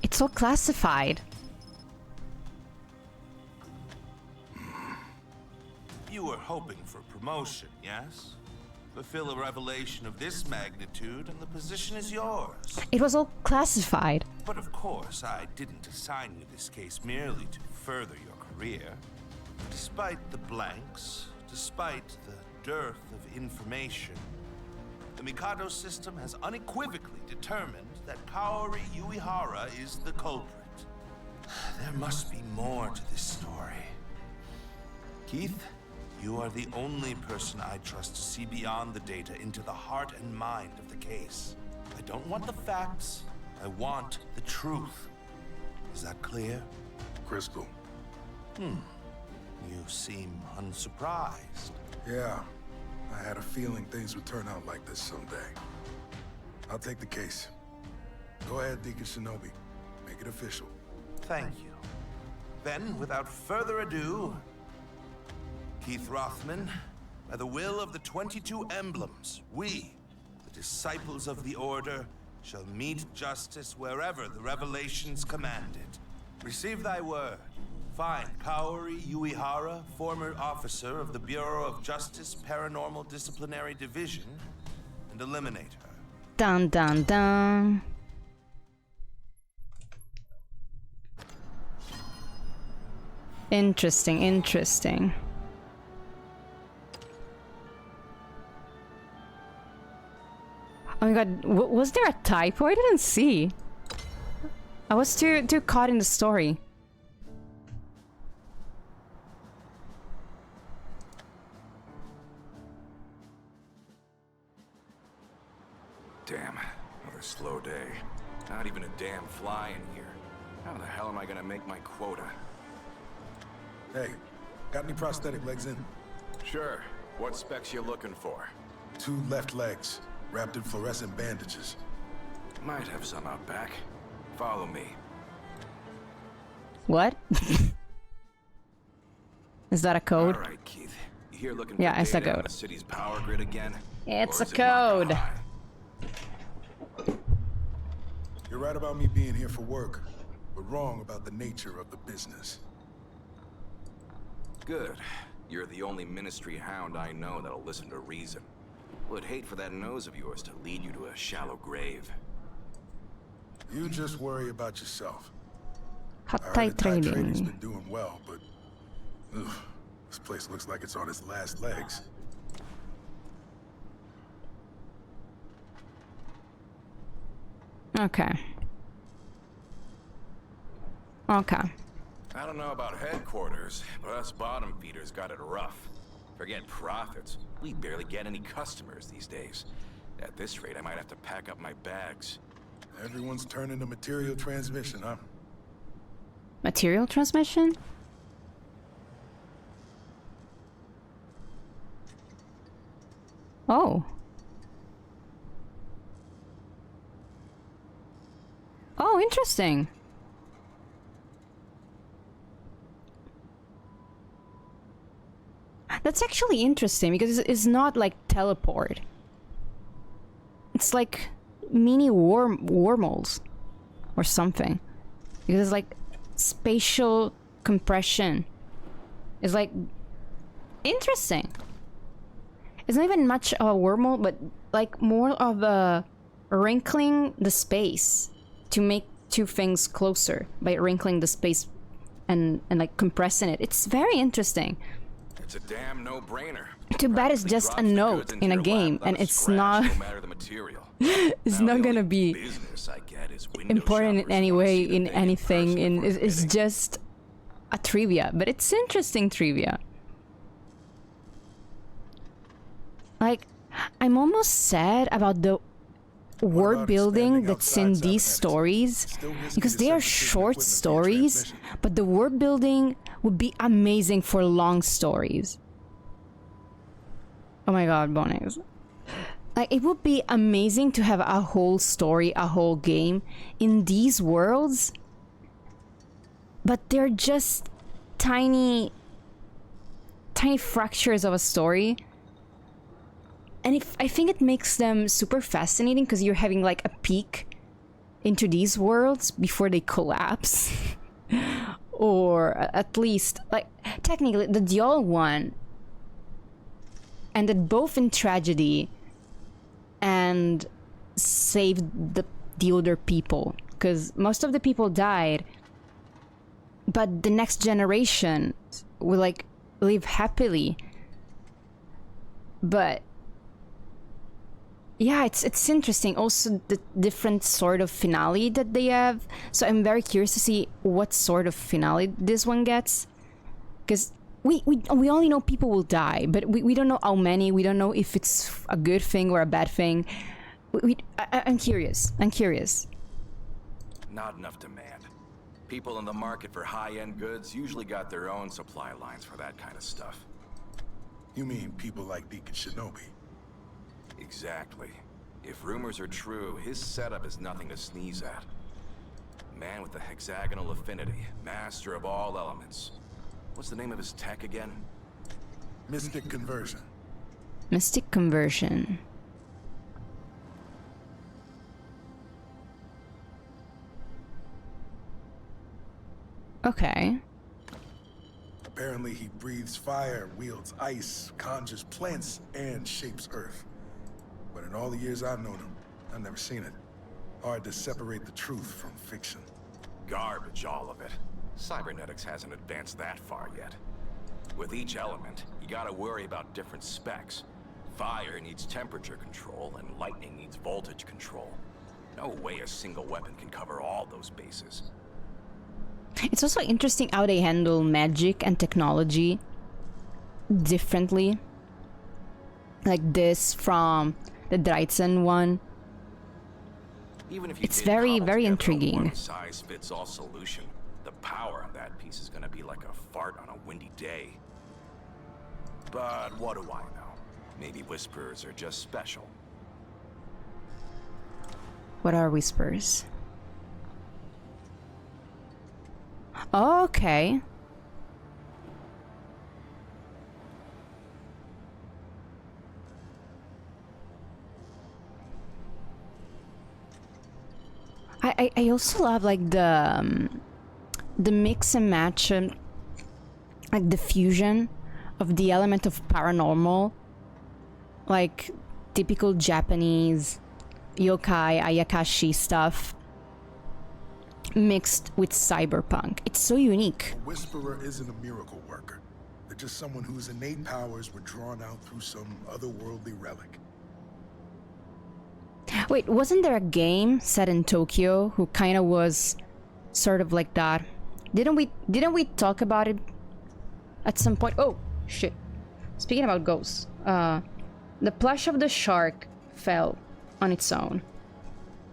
It's all classified. You were hoping for promotion, yes? Fulfill a revelation of this magnitude and the position is yours. It was all classified. But of course, I didn't assign you this case merely to further your career. Despite the blanks, despite the dearth of information, the Mikado system has unequivocally determined that Kaori Uehara is the culprit. There must be more to this story. Keith, you are the only person I trust to see beyond the data into the heart and mind of the case. I don't want the facts. I want the truth. Is that clear? Crystal. You seem unsurprised. Yeah, I had a feeling things would turn out like this someday. I'll take the case. Go ahead, Deacon Shinobi. Make it official. Thank you. Then, without further ado, Keith Rothman, by the will of the 22 emblems, we, the disciples of the Order, shall meet justice wherever the revelations command it. Receive thy word. Find Kaori Uehara, former officer of the Bureau of Justice Paranormal Disciplinary Division, and eliminate her. Dun dun dun. Interesting, interesting. Oh my god, was there a typo? I didn't see. I was too caught in the story. Damn, another slow day. Not even a damn fly in here. How the hell am I gonna make my quota? Hey, Got any prosthetic legs in? Sure. What specs you looking for? 2 left legs, wrapped in fluorescent bandages. Might have some out back. Follow me. What? Is that a code? All right, Keith. You here looking Yeah, for it's a data on code. the city's power grid again? It's Or a is it not code. gonna lie? You're right about me being here for work, but wrong about the nature of the business. Good. You're the only ministry hound I know that'll listen to reason. Would hate for that nose of yours to lead you to a shallow grave. You just worry about yourself. Hot I tie heard the Thai trading's trading. been doing well, but ugh, this place looks like it's on its last legs. Okay. Okay. I don't know about headquarters, but us bottom feeders got it rough. Forget profits. We barely get any customers these days. At this rate, I might have to pack up my bags. Everyone's turning to material transmission, huh? Material transmission? Oh. Oh, interesting. That's actually interesting because it's not like teleport. It's like mini wormholes or something. Because it's like spatial compression. It's like interesting. It's not even much of a wormhole, but like more of a wrinkling the space to make two things closer by wrinkling the space and like compressing it. It's very interesting. It's a damn no-brainer. Too bad it's just a note in a game, and it's not. No matter the material. It's Now, not the gonna only be business I get is window important in shoppers any who wanna way see the in thing anything. person In before it's bidding. just a trivia, but it's interesting trivia. Like, I'm almost sad about the world about building expanding that's in outside these cybernetics? stories, Still risky because to they are send precision short equipment via stories, transmission. but the world building would be amazing for long stories. Oh my god, Bonix. Like, it would be amazing to have a whole story, a whole game in these worlds, but they're just tiny fractures of a story. And I think it makes them super fascinating because you're having like a peek into these worlds before they collapse. Or at least, like, technically, the Diol one ended both in tragedy and saved the older people. Because most of the people died, but the next generation will, like, live happily. But yeah, it's interesting. Also, the different sort of finale that they have. So I'm very curious to see what sort of finale this one gets. Because we only know people will die, but we don't know how many. We don't know if it's a good thing or a bad thing. I'm curious. I'm curious. Not enough demand. People in the market for high-end goods usually got their own supply lines for that kind of stuff. You mean people like Deacon Shinobi? Exactly. If rumors are true, his setup is nothing to sneeze at. Man with the hexagonal affinity, master of all elements. What's the name of his tech again? Mystic conversion. Mystic conversion. Okay. Apparently he breathes fire, wields ice, conjures plants, and shapes earth. But in all the years I've known him, I've never seen it. Hard to separate the truth from fiction. Garbage, all of it. Cybernetics hasn't advanced that far yet. With each element, you gotta worry about different specs. Fire needs temperature control, and lightning needs voltage control. No way a single weapon can cover all those bases. It's also interesting how they handle magic and technology differently. Like this from the Dreitzen one. Even if you It's did very, cobble very together a intriguing. one-size-fits-all solution, the power on that piece is gonna be like a fart on a windy day. But what do I know? Maybe Whisperers are just special. What are whispers? Okay. I also love like the mix and match, like the fusion of the element of paranormal, like typical Japanese yokai ayakashi stuff, mixed with cyberpunk. It's so unique. A whisperer isn't a miracle worker. They're just someone whose innate powers were drawn out through some otherworldly relic. Wait, wasn't there a game set in Tokyo who kind of was sort of like that? Didn't we talk about it at some point? Oh, shit. Speaking about ghosts, the plush of the shark fell on its own.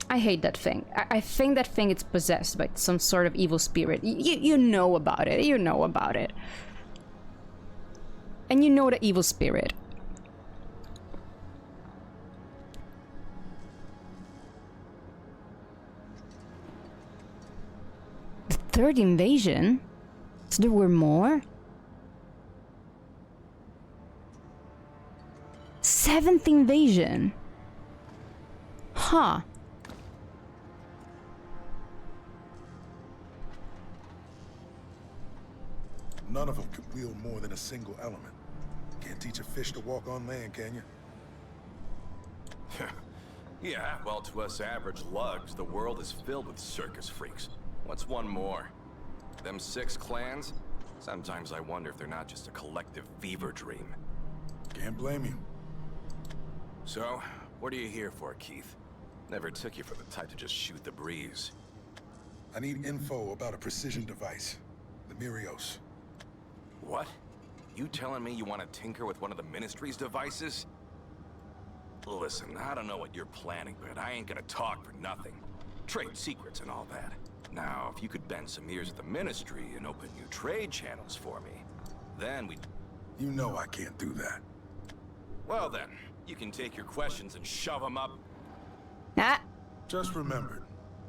I hate that thing. I think that thing is possessed by some sort of evil spirit. You know about it. You know about it. And you know the evil spirit. The third invasion? So there were more? Seventh invasion? Huh. None of them can wield more than a single element. Can't teach a fish to walk on land, can you? Yeah, well, to us average lugs, the world is filled with circus freaks. What's one more? Them 6 clans? Sometimes I wonder if they're not just a collective fever dream. Can't blame you. So, what are you here for, Keith? Never took you for the type to just shoot the breeze. I need info about a precision device. The Mirios. What? You telling me you want to tinker with one of the Ministry's devices? Listen, I don't know what you're planning, but I ain't gonna talk for nothing. Trade secrets and all that. Now, if you could bend some ears at the Ministry and open new trade channels for me, then we... You know I can't do that. Well then, you can take your questions and shove them up. Ah, Just remembered,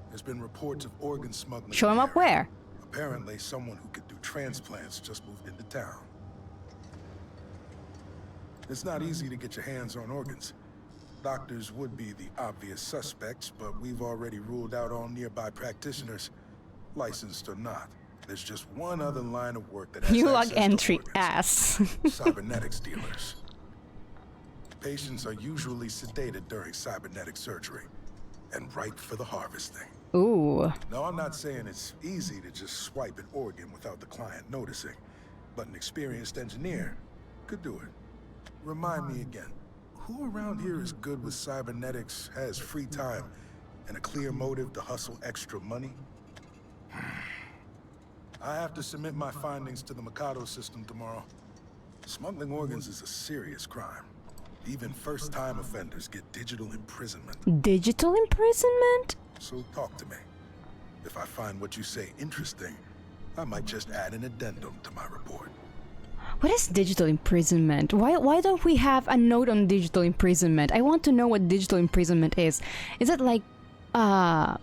there's been reports of organ smuggling. show him in the up area. where? Apparently, someone who could do transplants just moved into town. It's not easy to get your hands on organs. Doctors would be the obvious suspects, but we've already ruled out all nearby practitioners, licensed or not. There's just one other line of work that has You log access to entry organs. ass. Cybernetics dealers. Patients are usually sedated during cybernetic surgery and ripe for the harvesting. Ooh. Now, I'm not saying it's easy to just swipe an organ without the client noticing, but an experienced engineer could do it. Remind me again, who around here is good with cybernetics, has free time, and a clear motive to hustle extra money? I have to submit my findings to the Mikado system tomorrow. Smuggling organs is a serious crime. Even first-time offenders get digital imprisonment. Digital imprisonment? So talk to me. If I find what you say interesting, I might just add an addendum to my report. What is digital imprisonment? Why don't we have a note on digital imprisonment? I want to know what digital imprisonment is. Is it like the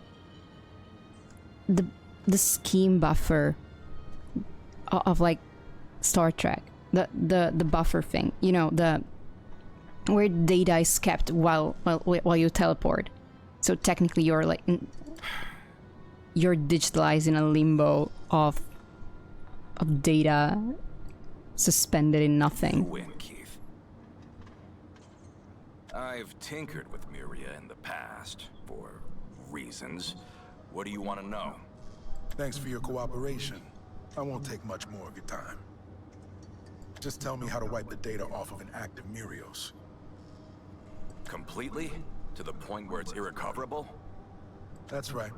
scheme buffer of like Star Trek? The buffer thing, you know, the where data is kept while you teleport. So technically you're like you're digitalized in a limbo of data suspended in You nothing. win, Keith. I've tinkered with Miria in the past, for reasons. What do you want to know? Thanks for your cooperation. I won't take much more of your time. Just tell me how to wipe the data off of an active Mirios. Completely? To the point where it's irrecoverable? That's right.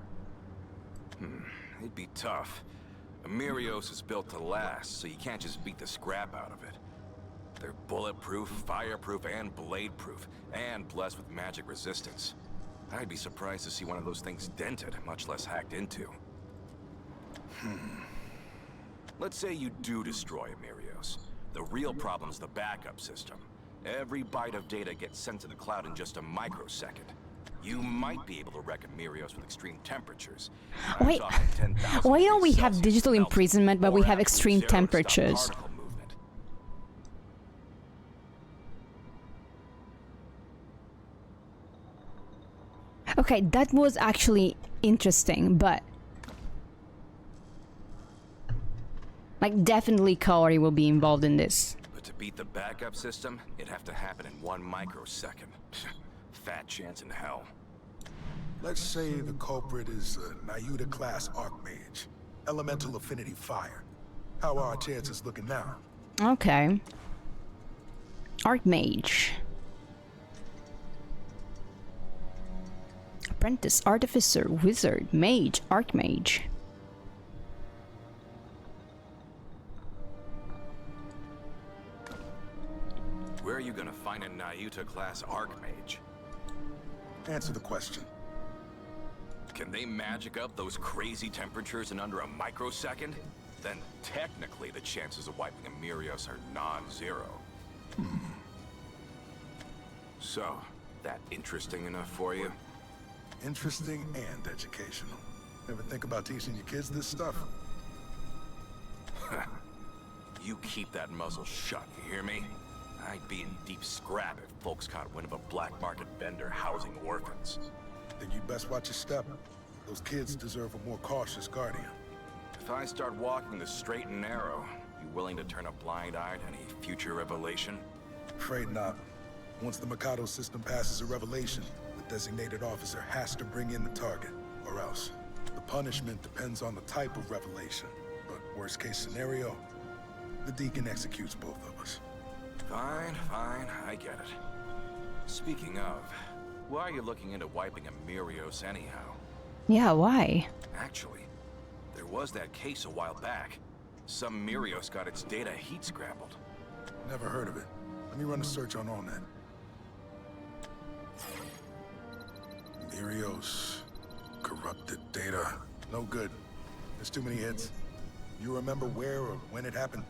It'd be tough. A Mirios is built to last, so you can't just beat the scrap out of it. They're bulletproof, fireproof, and blade-proof, and blessed with magic resistance. I'd be surprised to see one of those things dented, much less hacked into. Let's say you do destroy a Mirios. The real problem's the backup system. Every byte of data gets sent to the cloud in just a microsecond. You might be able to wreck a Mirios with extreme temperatures. I'm Wait, talking 10,000 why don't we degrees have Celsius digital melting, imprisonment, but we or have absolute extreme zero to stop temperatures? particle movement. Okay, that was actually interesting, but like definitely Kaori will be involved in this. But to beat the backup system, it'd have to happen in 1 microsecond. Fat chance in hell. Let's say the culprit is a Nayuta-class Archmage. Elemental affinity fire. How are our chances looking now? Okay. Archmage. Apprentice, Artificer, Wizard, Mage, Archmage. Where are you gonna find a Nayuta-class Archmage? Answer the question. Can they magic up those crazy temperatures in under a microsecond? Then technically the chances of wiping a Mirios are non-zero. So, that interesting enough for you? Interesting and educational. Ever think about teaching your kids this stuff? You keep that muzzle shut, you hear me? I'd be in deep scrap if folks caught wind of a black market vendor housing orphans. Then you'd best watch your step. Those kids deserve a more cautious guardian. If I start walking the straight and narrow, you willing to turn a blind eye to any future revelation? Afraid not. Once the Mikado system passes a revelation, the designated officer has to bring in the target, or else. The punishment depends on the type of revelation. But worst case scenario, the Deacon executes both of us. Fine, I get it. Speaking of, why are you looking into wiping a Mirios anyhow? Yeah, why? Actually, there was that case a while back. Some Mirios got its data heat scrambled. Never heard of it. Let me run a search on AllNet. Mirios. Corrupted data. No good. There's too many hits. You remember where or when it happened?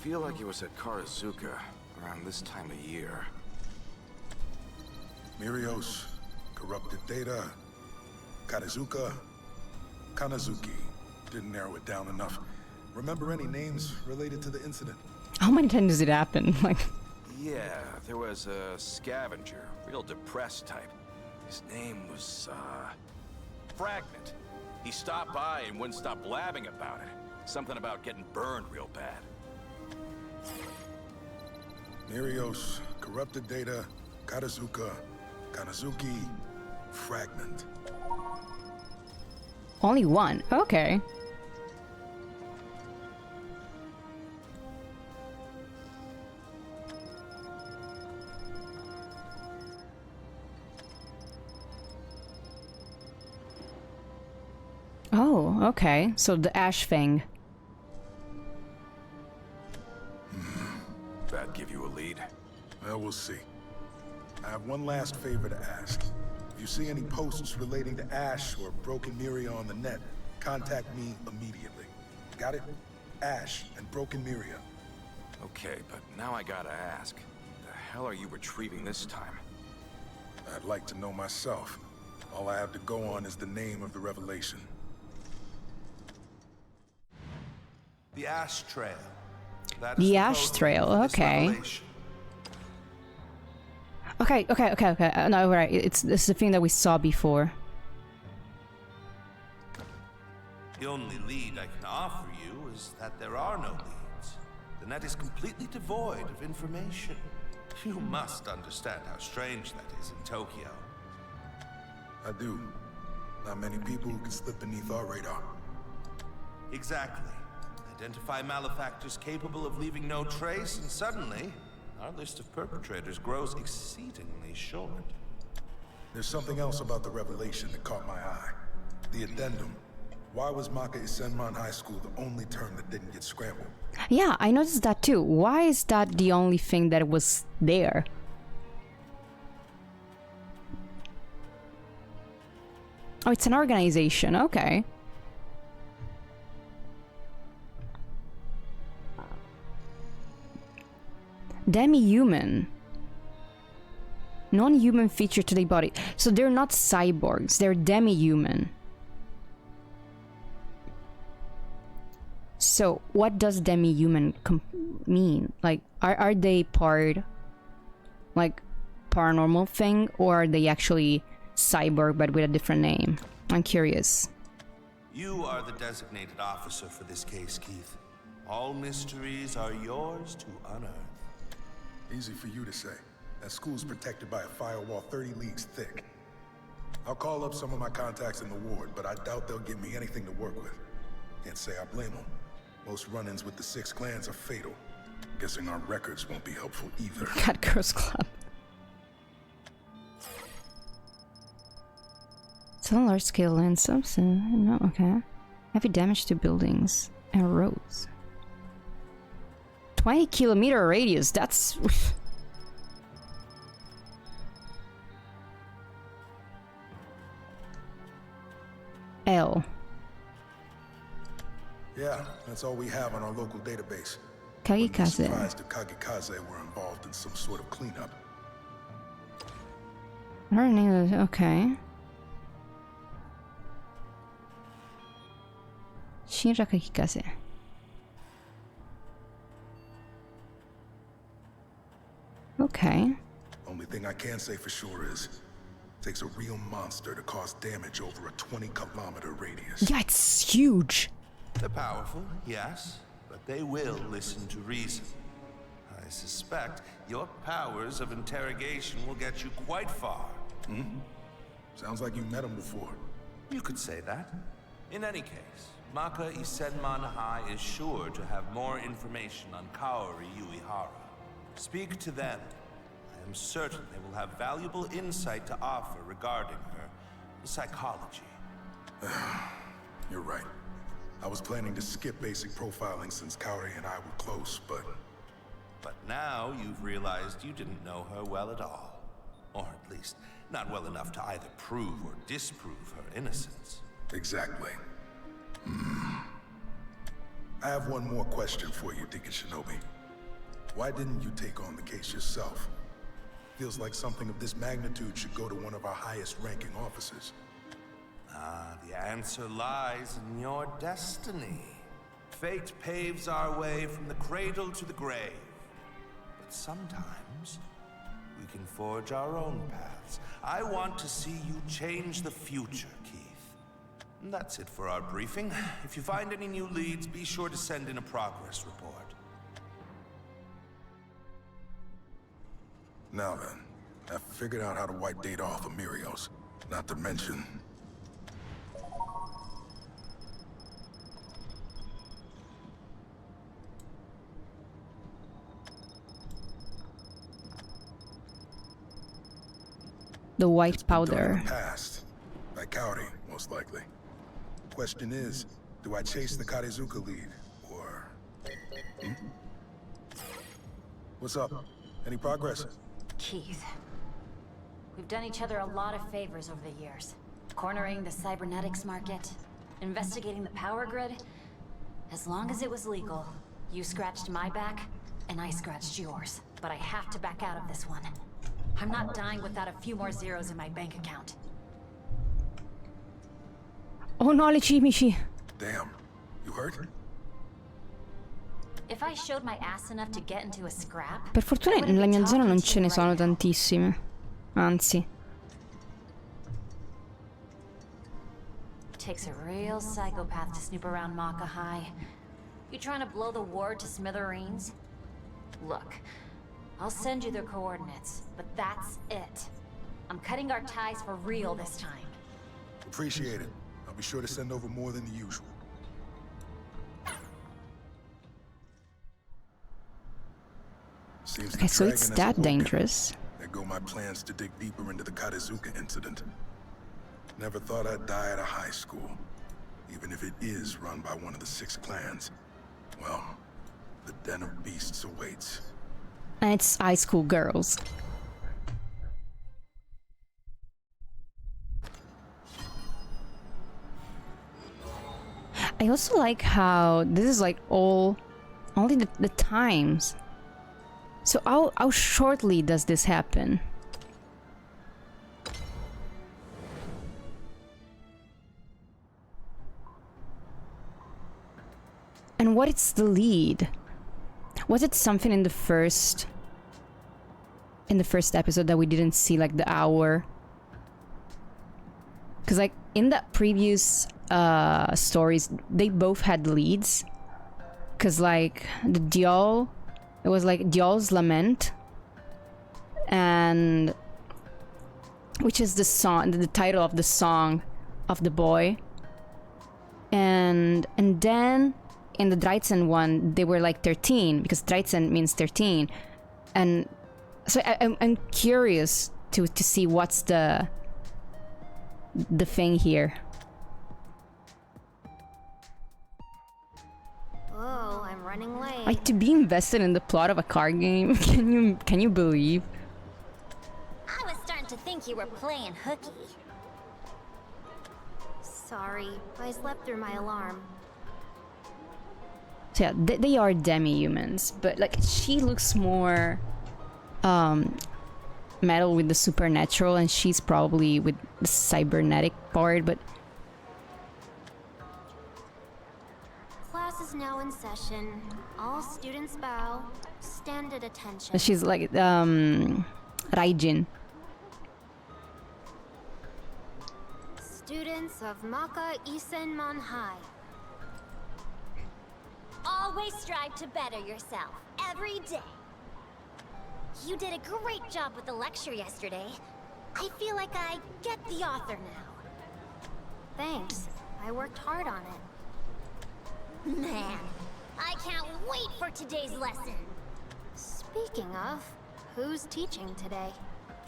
Feel like it was at Karazuka, around this time of year. Mirios. Corrupted data. Karazuka. Kanazuki. Didn't narrow it down enough. Remember any names related to the incident? How many times does it happen? Like, Yeah, there was a scavenger, real depressed type. His name was, Fragment. He stopped by and wouldn't stop blabbing about it. Something about getting burned real bad. Mirios, corrupted data, Karazuka, Kanazuki, Fragment. only one. Okay. Oh, okay. So the ash thing. That give you a lead? Well, we'll see. I have one last favor to ask. If you see any posts relating to Ash or Broken Miria on the net, contact me immediately. Got it? Ash and Broken Miria. Okay, but now I gotta ask. The hell are you retrieving this time? I'd like to know myself. All I have to go on is the name of the revelation. The Ash Trail. That The is Ash code Trail, for this okay. revelation. Okay. No, right. This is the thing that we saw before. The only lead I can offer you is that there are no leads. The net is completely devoid of information. You must understand how strange that is in Tokyo. I do. Not many people who can slip beneath our radar. Exactly. Identify malefactors capable of leaving no trace, and suddenly, our list of perpetrators grows exceedingly short. There's something else about the revelation that caught my eye. The addendum. Why was Maka Isenman High School the only term that didn't get scrambled? Yeah, I noticed that too. Why is that the only thing that was there? Oh, it's an organization. Okay. Demi-human. Non-human feature to the body. So they're not cyborgs, they're demi-human. So what does demi-human mean? Like, are they part, like, paranormal thing, or are they actually cyborg but with a different name? I'm curious. You are the designated officer for this case, Keith. All mysteries are yours to unearth. Easy for you to say. That school's protected by a firewall 30 leagues thick. I'll call up some of my contacts in the ward, but I doubt they'll give me anything to work with. Can't say I blame them. Most run-ins with the 6 clans are fatal. Guessing our records won't be helpful either. Cat Girls Club. Some large-scale land substance. No, okay. Heavy damage to buildings and roads. 20-kilometer radius. That's. L. Yeah, that's all we have on our local database. Kagikaze. Surprised if Kagikaze were involved in some sort of cleanup. Her name is okay. Shinra Kagikaze. Okay. Only thing I can say for sure is, it takes a real monster to cause damage over a 20-kilometer radius. Yeah, it's huge. They're powerful, yes, but they will listen to reason. I suspect your powers of interrogation will get you quite far. Sounds like you met him before. You could say that. In any case, Maka Isenman High is sure to have more information on Kaori Uehara. Speak to them. I am certain they will have valuable insight to offer regarding her psychology. You're right. I was planning to skip basic profiling since Kaori and I were close, but... But now you've realized you didn't know her well at all. Or at least, not well enough to either prove or disprove her innocence. Exactly. I have one more question for you, Deacon Shinobi. Why didn't you take on the case yourself? Feels like something of this magnitude should go to one of our highest-ranking officers. The answer lies in your destiny. Fate paves our way from the cradle to the grave. But sometimes, we can forge our own paths. I want to see you change the future, Keith. And that's it for our briefing. If you find any new leads, be sure to send in a progress report. Now then, I've figured out how to wipe data off of Mirios. Not to mention... The white It's been done powder. in the past. By Kaori, most likely. Question is, do I chase the Karizuka lead, or... What's up? Any progress? Keith, we've done each other a lot of favors over the years. Cornering the cybernetics market, investigating the power grid. As long as it was legal, you scratched my back, and I scratched yours. But I have to back out of this one. I'm not dying without a few more zeros in my bank account. Oh no, le cimici. Damn. You hurt? If I showed my ass enough to get into a scrap, Per fortuna nella mia zona non ce ne sono tantissime. Anzi. Takes a real psychopath to snoop around Maka High. You trying to blow the ward to smithereens? Look, I'll send you their coordinates, but that's it. I'm cutting our ties for real this time. Appreciate it. I'll be sure to send over more than the usual. Seems Okay, the so it's dragon is that awoken. dangerous. There go my plans to dig deeper into the Karizuka incident. Never thought I'd die at a high school, even if it is run by one of the 6 clans. Well, the den of beasts awaits. And it's high school girls. I also like how this is like all only the times So how shortly does this happen? And what is the lead? Was it something in the first episode that we didn't see, like the hour? Because like in the previous stories, they both had leads. Because like the Diol, it was like Diol's Lament, and which is the song, the title of the song of the boy. And then in the Dreitzen one, they were like 13, because Dreitzen means 13. And so I'm curious to see what's the thing here. Oh, I'm running late. Like, to be invested in the plot of a card game, can you believe? I was starting to think you were playing hooky. Sorry, I slept through my alarm. So yeah, they are demi-humans, but like she looks more metal with the supernatural, and she's probably with the cybernetic part, but Class is now in session. All students bow. Stand at attention. she's like Raijin. Students of Maka Isen Manhai. Always strive to better yourself, every day. You did a great job with the lecture yesterday. I feel like I get the author now. Thanks. I worked hard on it. Man, I can't wait for today's lesson. Speaking of, who's teaching today?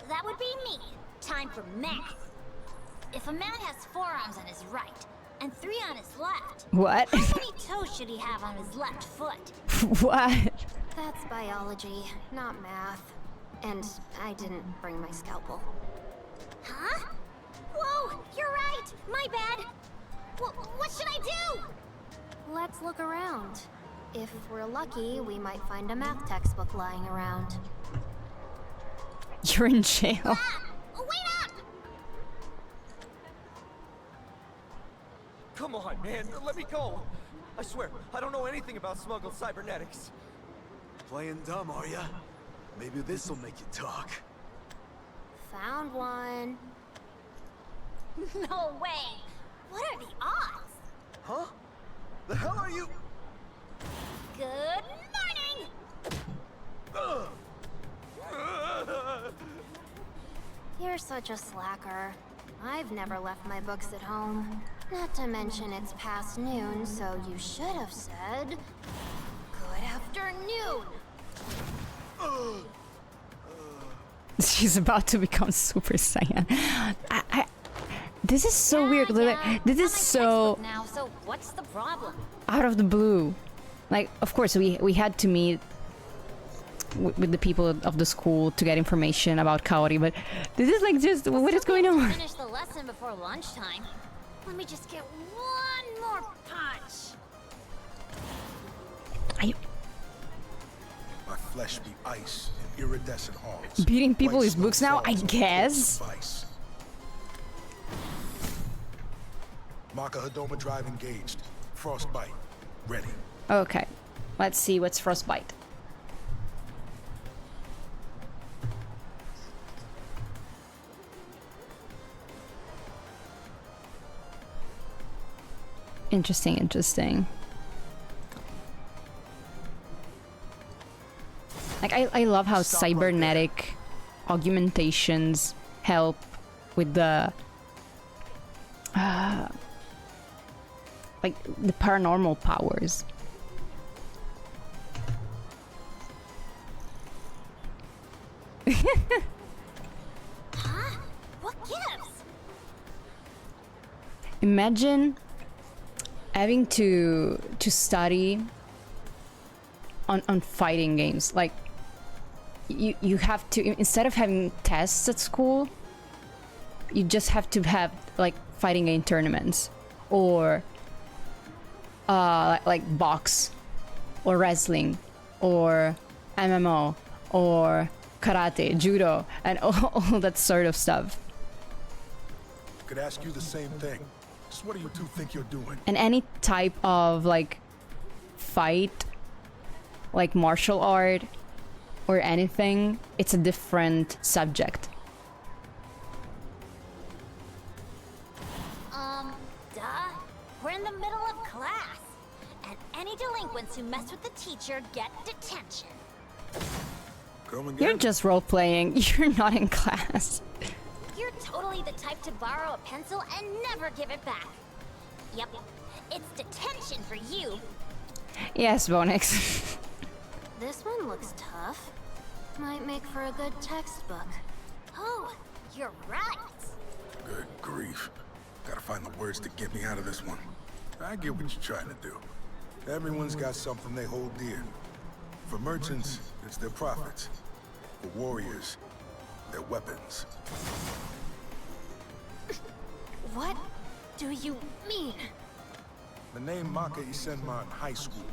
That would be me. Time for math. If a man has 4 arms on his right and 3 on his left, What? how many toes should he have on his left foot? What? That's biology, not math. And I didn't bring my scalpel. Huh? Whoa, you're right. My bad. What should I do? Let's look around. If we're lucky, we might find a math textbook lying around. You're in jail. Ah, wait up! Come on, man, let me go. I swear, I don't know anything about smuggled cybernetics. Playing dumb, are ya? Maybe this'll make you talk. Found one. No way. What are the odds? Huh? The hell are you? Good morning! You're such a slacker. I've never left my books at home. Not to mention it's past noon, so you should have said... Good afternoon! She's about to become Super Saiyan. This is so weird. Like, this is so Now, so what's the problem? out of the blue. Like, of course, we had to meet with the people of the school to get information about Kaori, but this is like just what is going on? Finish the lesson before lunchtime. Let me just get one more punch. My flesh be ice and iridescent hearts. Beating people White with snow books now, I falls on guess. device. Maka Hadoma Drive engaged. Frostbite. Ready. Okay, let's see what's Frostbite. Interesting, interesting. Like, I love how Stop right cybernetic augmentations help with the like the paranormal powers. Huh? What gives? Imagine having to study on fighting games. Like, you have to, instead of having tests at school, you just have to have like fighting game tournaments, or like box or wrestling or MMO or karate, judo, and all that sort of stuff. Could ask you the same thing. Just what do you two think you're doing? And any type of like fight, like martial art or anything, it's a different subject. Duh. We're in the middle of class. And any delinquents who mess with the teacher get detention. Come again? You're just role-playing. You're not in class. You're totally the type to borrow a pencil and never give it back. Yep. It's detention for you. Yes, Bonix. This one looks tough. Might make for a good textbook. Oh, you're right. Good grief. Gotta find the words to get me out of this one. I get what you're trying to do. Everyone's got something they hold dear. For merchants, it's their profits. For warriors, their weapons. What do you mean? The name Maka Isenma in high school.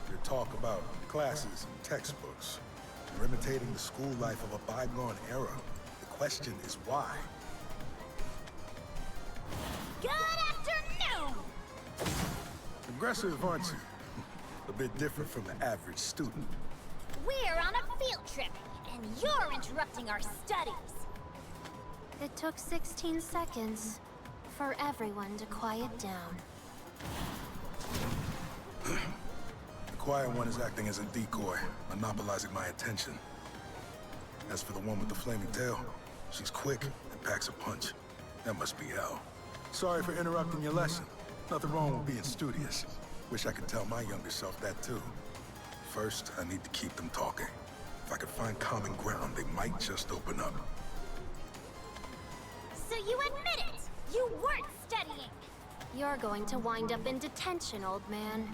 Your talk about classes and textbooks. You're imitating the school life of a bygone era. The question is why? Good afternoon! Aggressive, aren't you? A bit different from the average student. We're on a field trip, and you're interrupting our studies. It took 16 seconds for everyone to quiet down. The quiet one is acting as a decoy, monopolizing my attention. As for the one with the flaming tail, she's quick and packs a punch. That must be hell. Sorry for interrupting your lesson. Nothing wrong with being studious. Wish I could tell my younger self that too. First, I need to keep them talking. If I could find common ground, they might just open up. So you admit it! You weren't studying! You're going to wind up in detention, old man.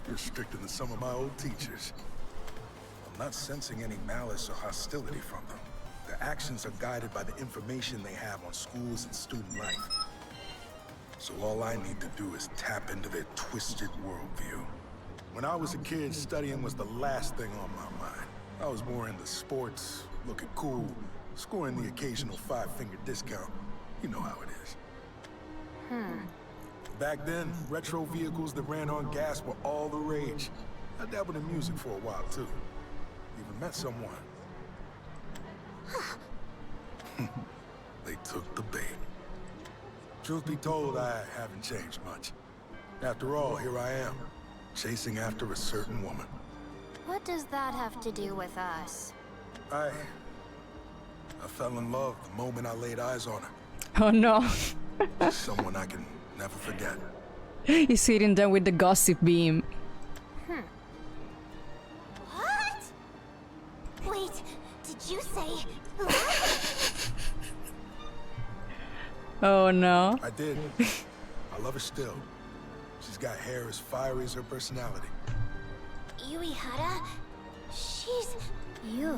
You're stricter than some of my old teachers. I'm not sensing any malice or hostility from them. Their actions are guided by the information they have on schools and student life. So all I need to do is tap into their twisted worldview. When I was a kid, studying was the last thing on my mind. I was more into sports, looking cool, scoring the occasional 5-finger discount. You know how it is. Back then, retro vehicles that ran on gas were all the rage. I dabbled in music for a while, too. Even met someone. They took the bait. Truth be told, I haven't changed much. After all, here I am, chasing after a certain woman. What does that have to do with us? I fell in love the moment I laid eyes on her. Oh no. Someone I can never forget. He's hitting them with the gossip beam. What? Wait, did you say... Oh no. I did. I love her still. She's got hair as fiery as her personality. Yui Hara? She's... Yui.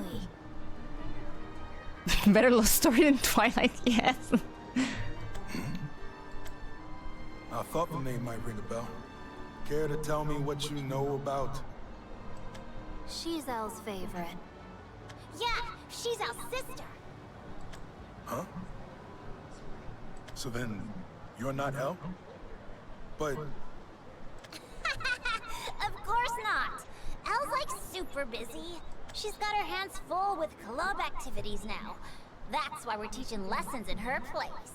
Better love story than Twilight, yes. I thought the name might ring a bell. Care to tell me what you know about... She's Elle's favorite. Yeah, she's our sister. Huh? So then, you're not Elle? But... Of course not. Elle's like super busy. She's got her hands full with club activities now. That's why we're teaching lessons in her place.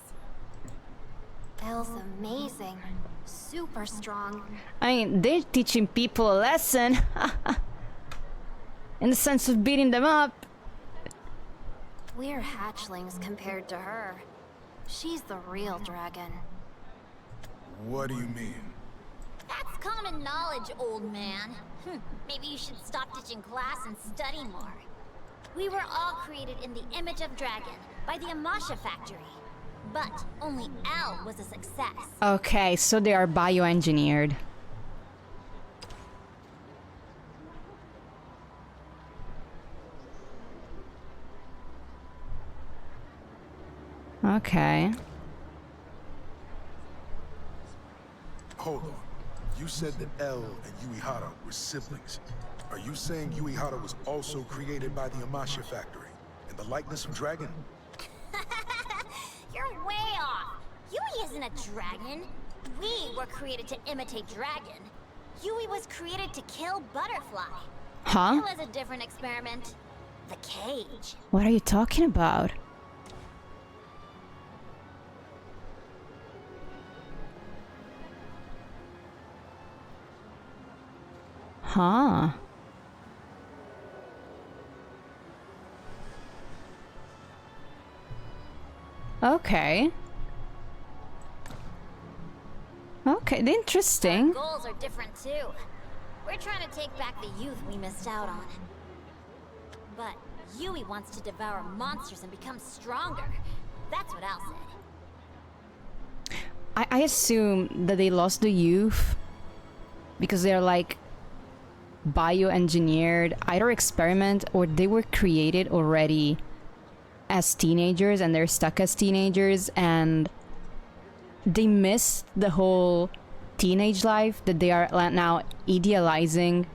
Elle's amazing. Super strong. I mean, they're teaching people a lesson. In the sense of beating them up. We're hatchlings compared to her. She's the real dragon. What do you mean? That's common knowledge, old man. Maybe you should stop ditching class and study more. We were all created in the image of dragon by the Amasha factory. But only Elle was a success. Okay, so they are bioengineered. Okay. Hold on. You said that L and Uehara were siblings. Are you saying Uehara was also created by the Amasha factory in the likeness of Dragon? You're way off. Yui isn't a dragon. We were created to imitate Dragon. Yui was created to kill Butterfly. Huh? It was a different experiment. The cage. What are you talking about? Huh. Okay. Okay, interesting. Our goals are different too. We're trying to take back the youth we missed out on. But Yui wants to devour monsters and become stronger. That's what Al said. I assume that they lost the youth because they're like bioengineered, either experiment or they were created already as teenagers and they're stuck as teenagers and they missed the whole teenage life that they are now idealizing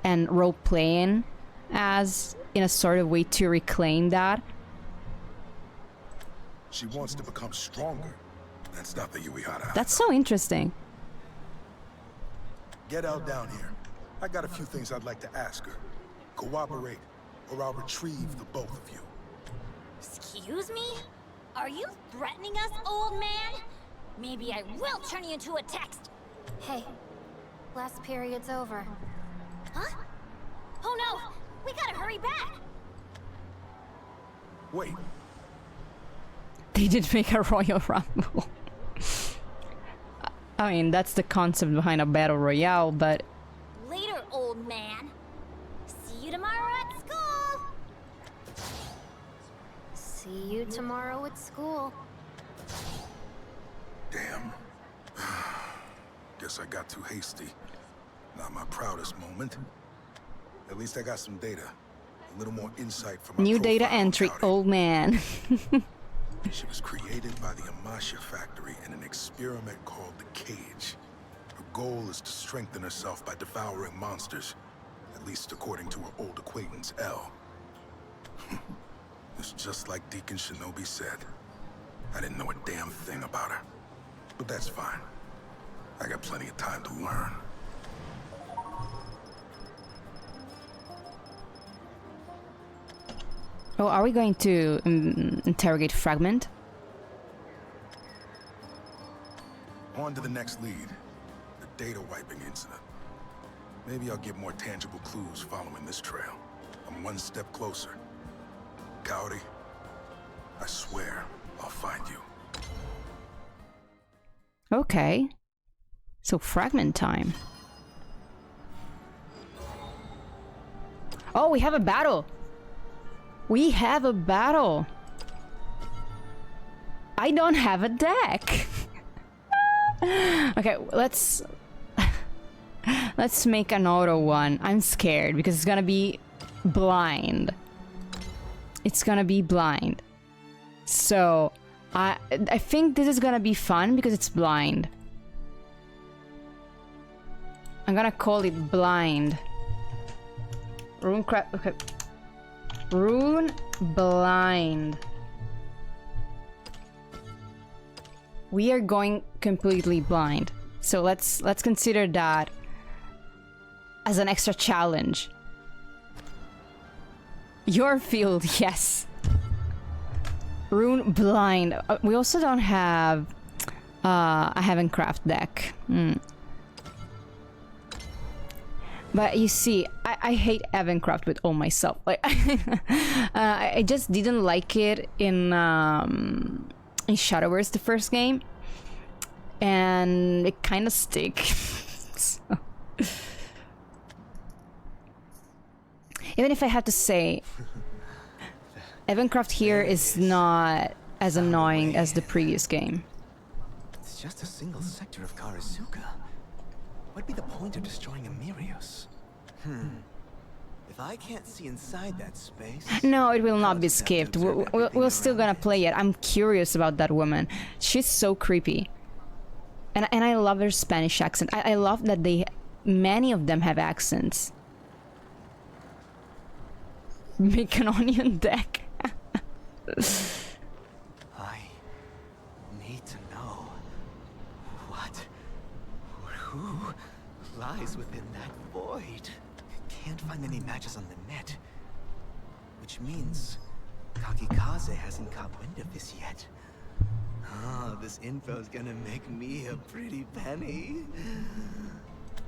and role-playing as in a sort of way to reclaim that. She wants to become stronger. That's not the Uehara. That's so interesting. Get out down here. I got a few things I'd like to ask her. Cooperate, or I'll retrieve the both of you. Excuse me? Are you threatening us, old man? Maybe I will turn you into a text. Hey, last period's over. Huh? Oh no! We gotta hurry back! Wait. They did make a Royal Rumble. I mean, that's the concept behind a battle royale, but... Later, old man. See you tomorrow at school! See you tomorrow at school. Damn. Guess I got too hasty. Not my proudest moment. At least I got some data. A little more insight from my New data profile entry, about it. old man. She was created by the Amasha factory in an experiment called the Cage. Her goal is to strengthen herself by devouring monsters. At least according to her old acquaintance, L. It's just like Deacon Shinobi said. I didn't know a damn thing about her. But that's fine. I got plenty of time to learn. Oh, are we going to interrogate Fragment? On to the next lead. The data wiping incident. Maybe I'll get more tangible clues following this trail. I'm one step closer. Kaori, I swear I'll find you. Okay. So Fragment time. Oh, we have a battle! We have a battle! I don't have a deck! Okay, let's make an auto one. I'm scared because it's gonna be blind. It's gonna be blind. So I think this is gonna be fun because it's blind. I'm gonna call it blind. Rune crap. Okay. Rune blind. We are going completely blind. So let's consider that as an extra challenge. Your field, yes. Rune blind. We also don't have a Heaven Craft deck. But you see, I hate Evancraft with all myself. Like, I just didn't like it in Shadowverse, the first game, and it kind of stick. So. Even if I have to say, Evancraft here is not as annoying as the previous game. It's just a single sector of Karazuka. What'd be the point of destroying Amirios? If I can't see inside that space... No, it will not be skipped. We're still gonna play it. I'm curious about that woman. She's so creepy. And I love their Spanish accent. I love that many of them have accents. Make an onion deck. I need to know what or who lies within that void. Can't find any matches on the net, which means Kakikaze hasn't caught wind of this yet. Oh, this info's gonna make me a pretty penny.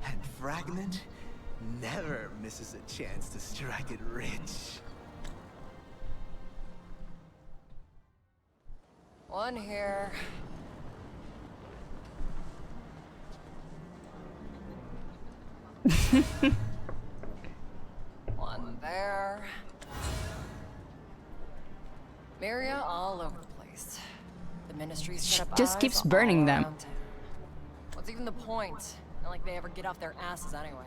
And Fragment never misses a chance to strike it rich. One here. One there. Miria all over the place. The ministry's set up Just eyes keeps all burning them. around town. What's even the point? Not like they ever get off their asses anyway.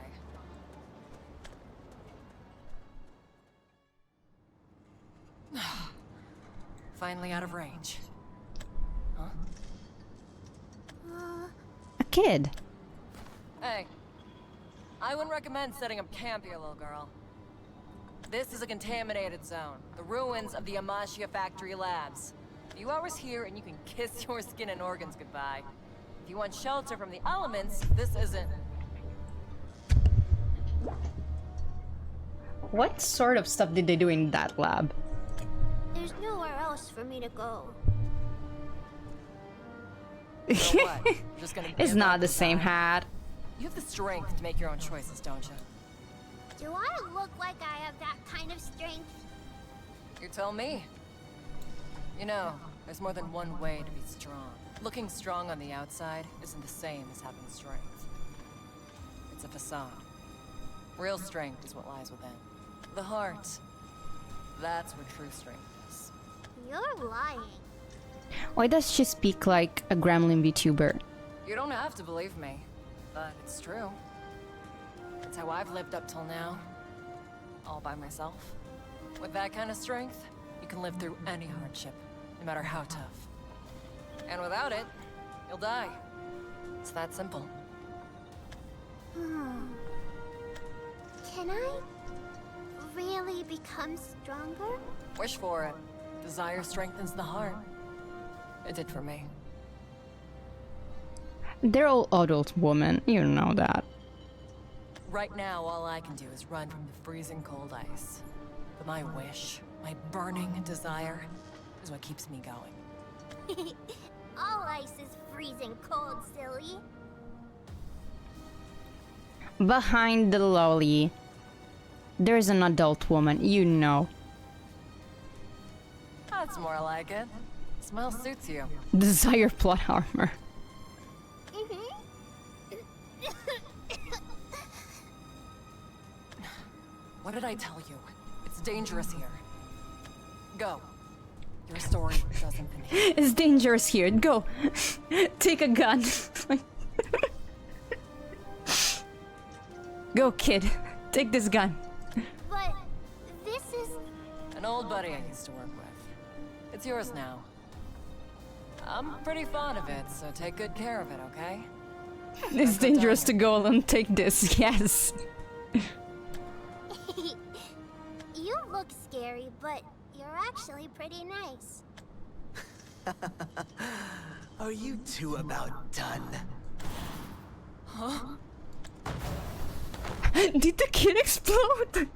Finally out of range. Huh? A kid. Hey, I wouldn't recommend setting up camp here, little girl. This is a contaminated zone. The ruins of the Amashia factory labs. A few hours here and you can kiss your skin and organs goodbye. If you want shelter from the elements, this isn't. What sort of stuff did they do in that lab? There's nowhere else for me to go. So what? You're just gonna It's give not up the and same die? hat. You have the strength to make your own choices, don't you? Do I look like I have that kind of strength? You tell me. You know, there's more than one way to be strong. Looking strong on the outside isn't the same as having strength. It's a facade. Real strength is what lies within. The heart. That's where true strength is. You're lying. Why does she speak like a Gremlin VTuber? You don't have to believe me, but it's true. It's how I've lived up till now. All by myself. With that kind of strength, you can live through any hardship, no matter how tough. And without it, you'll die. It's that simple. Can I really become stronger? Wish for it. Desire strengthens the heart. It did for me. They're all adult women, you know that. Right now, all I can do is run from the freezing cold ice. But my wish, my burning desire, is what keeps me going. All ice is freezing cold, silly. Behind the lolly, there's an adult woman, you know. That's more like it. Smell suits you. Desire plot armor. What did I tell you? It's dangerous here. Go. Your story doesn't finish. It's dangerous here. Go. Take a gun. Go, kid. Take this gun. But this is... An old buddy I used to work with. It's yours now. I'm pretty fond of it, so take good care of it, okay? It's dangerous to go alone. Take this. Yes. You look scary, but you're actually pretty nice. Are you two about done? Huh? Did the kid explode?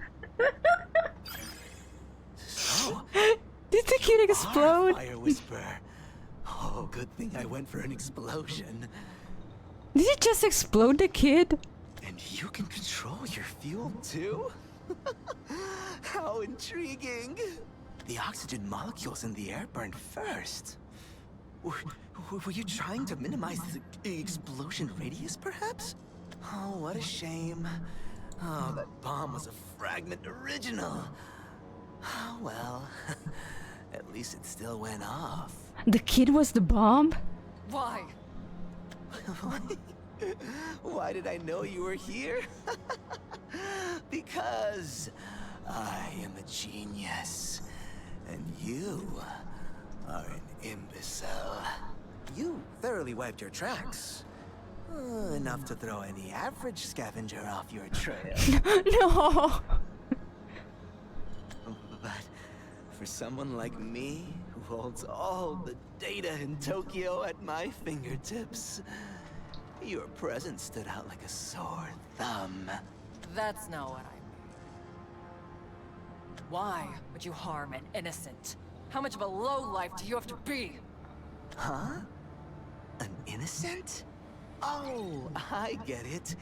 So? Did the kid explode? Fire whisper. Oh, good thing I went for an explosion. Did it just explode the kid? And you can control your fuel too? How intriguing! The oxygen molecules in the air burned first. Were you trying to minimize the explosion radius, perhaps? Oh, what a shame. Oh, that bomb was a Fragment original. Oh, well, at least it still went off. The kid was the bomb? Why? Why did I know you were here? Because I am a genius, and you are an imbecile. You thoroughly wiped your tracks. Enough to throw any average scavenger off your trail. No. But for someone like me, who holds all the data in Tokyo at my fingertips, your presence stood out like a sore thumb. That's not what I mean. Why would you harm an innocent? How much of a lowlife do you have to be? Huh? An innocent? Oh, I get it.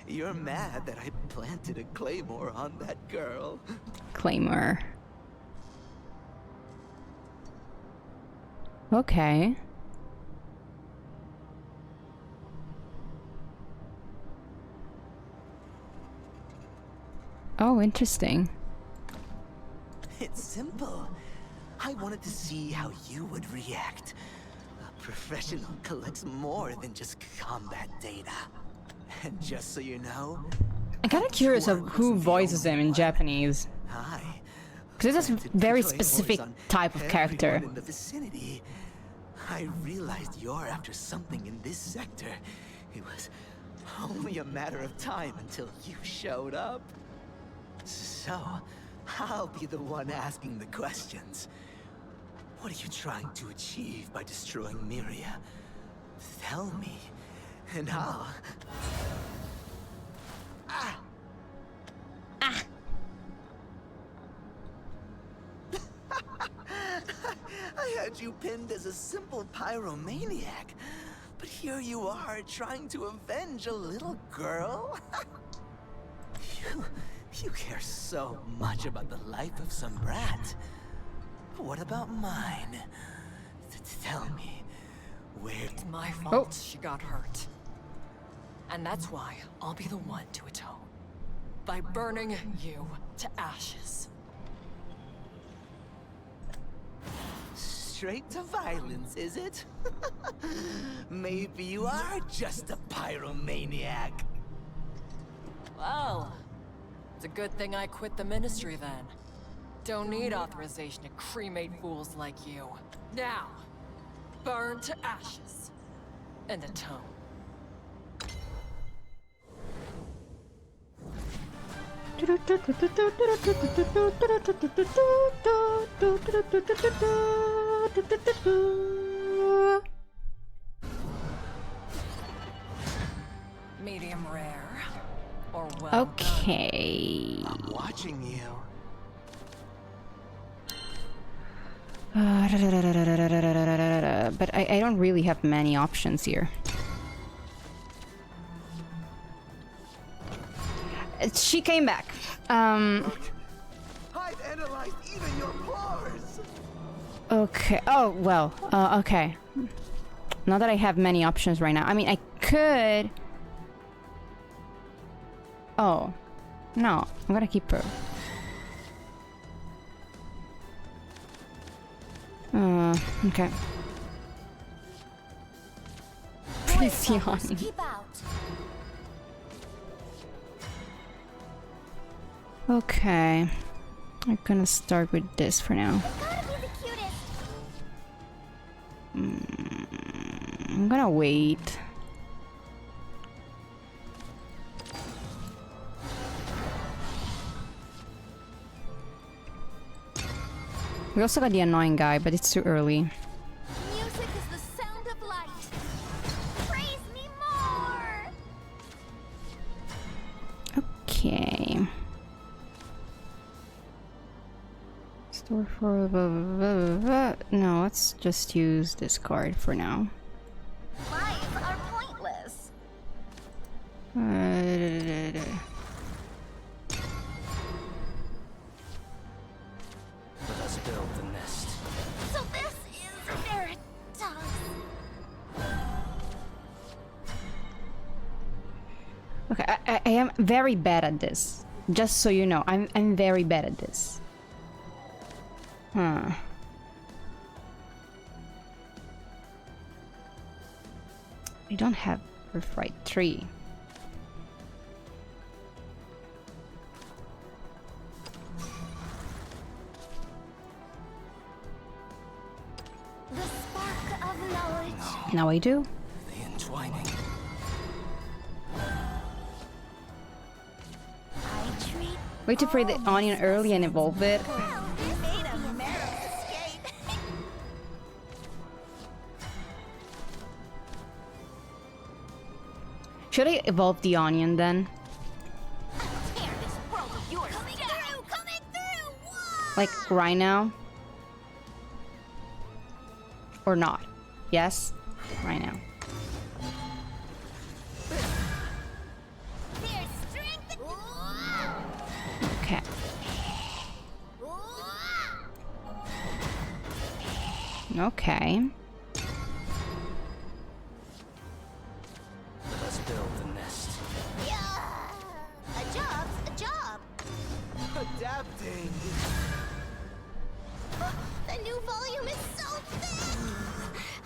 You're mad that I planted a claymore on that girl. Claymore. Okay. Oh, interesting. It's simple. I wanted to see how you would react. A professional collects more than just combat data. And just so you know, I'm kind of curious of who voices him in Japanese. Because this is a very specific type of character. In the vicinity, I realized you're after something in this sector. It was only a matter of time until you showed up. So, I'll be the one asking the questions. What are you trying to achieve by destroying Miria? Tell me, and I'll... I had you pinned as a simple pyromaniac, but here you are trying to avenge a little girl? You care so much about the life of some brat. But what about mine? Tell me, where... It's my fault she got hurt. And that's why I'll be the one to atone. By burning you to ashes. Straight to violence, is it? Maybe you are just a pyromaniac. Well, it's a good thing I quit the ministry then. Don't need authorization to cremate fools like you. Now, burn to ashes and atone. Medium rare, or well Okay. I'm watching you. But I don't really have many options here. She came back. I've analyzed even your pores. Okay. Oh, well. Okay. Not that I have many options right now. I mean, I could... Oh. No. I'm gonna keep her. Okay. Please yawn. Keep out. Okay. I'm gonna start with this for now. Gotta be the cutest. I'm gonna wait. We also got the annoying guy, but it's too early. Music is the sound of light. Praise me more. Okay. Store for... No, let's just use this card for now. Lives are pointless. Let us build the nest. So this is Veritas. Okay, I am very bad at this. Just so you know, I'm very bad at this. Huh. I don't have Birthright 3. The spark of knowledge. Now I do. The entwining. Wait to pray the onion early and evolve it. Should I evolve the onion then? Like right now? Or not? Yes? Right now. Okay. Okay. Let's build the nest. Yeah. A job's a job. Adapting. The new volume is so thick.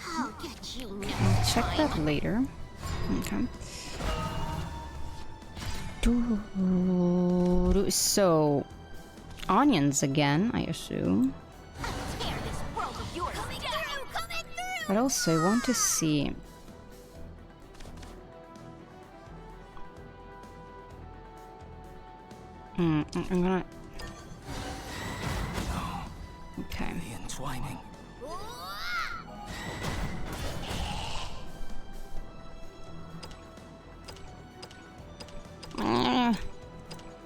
I'll get you next I'll check time. that later. Okay. So, onions again, I assume. Tear this world of yours. Coming through. But also, I want to see. I'm gonna. Okay. The entwining.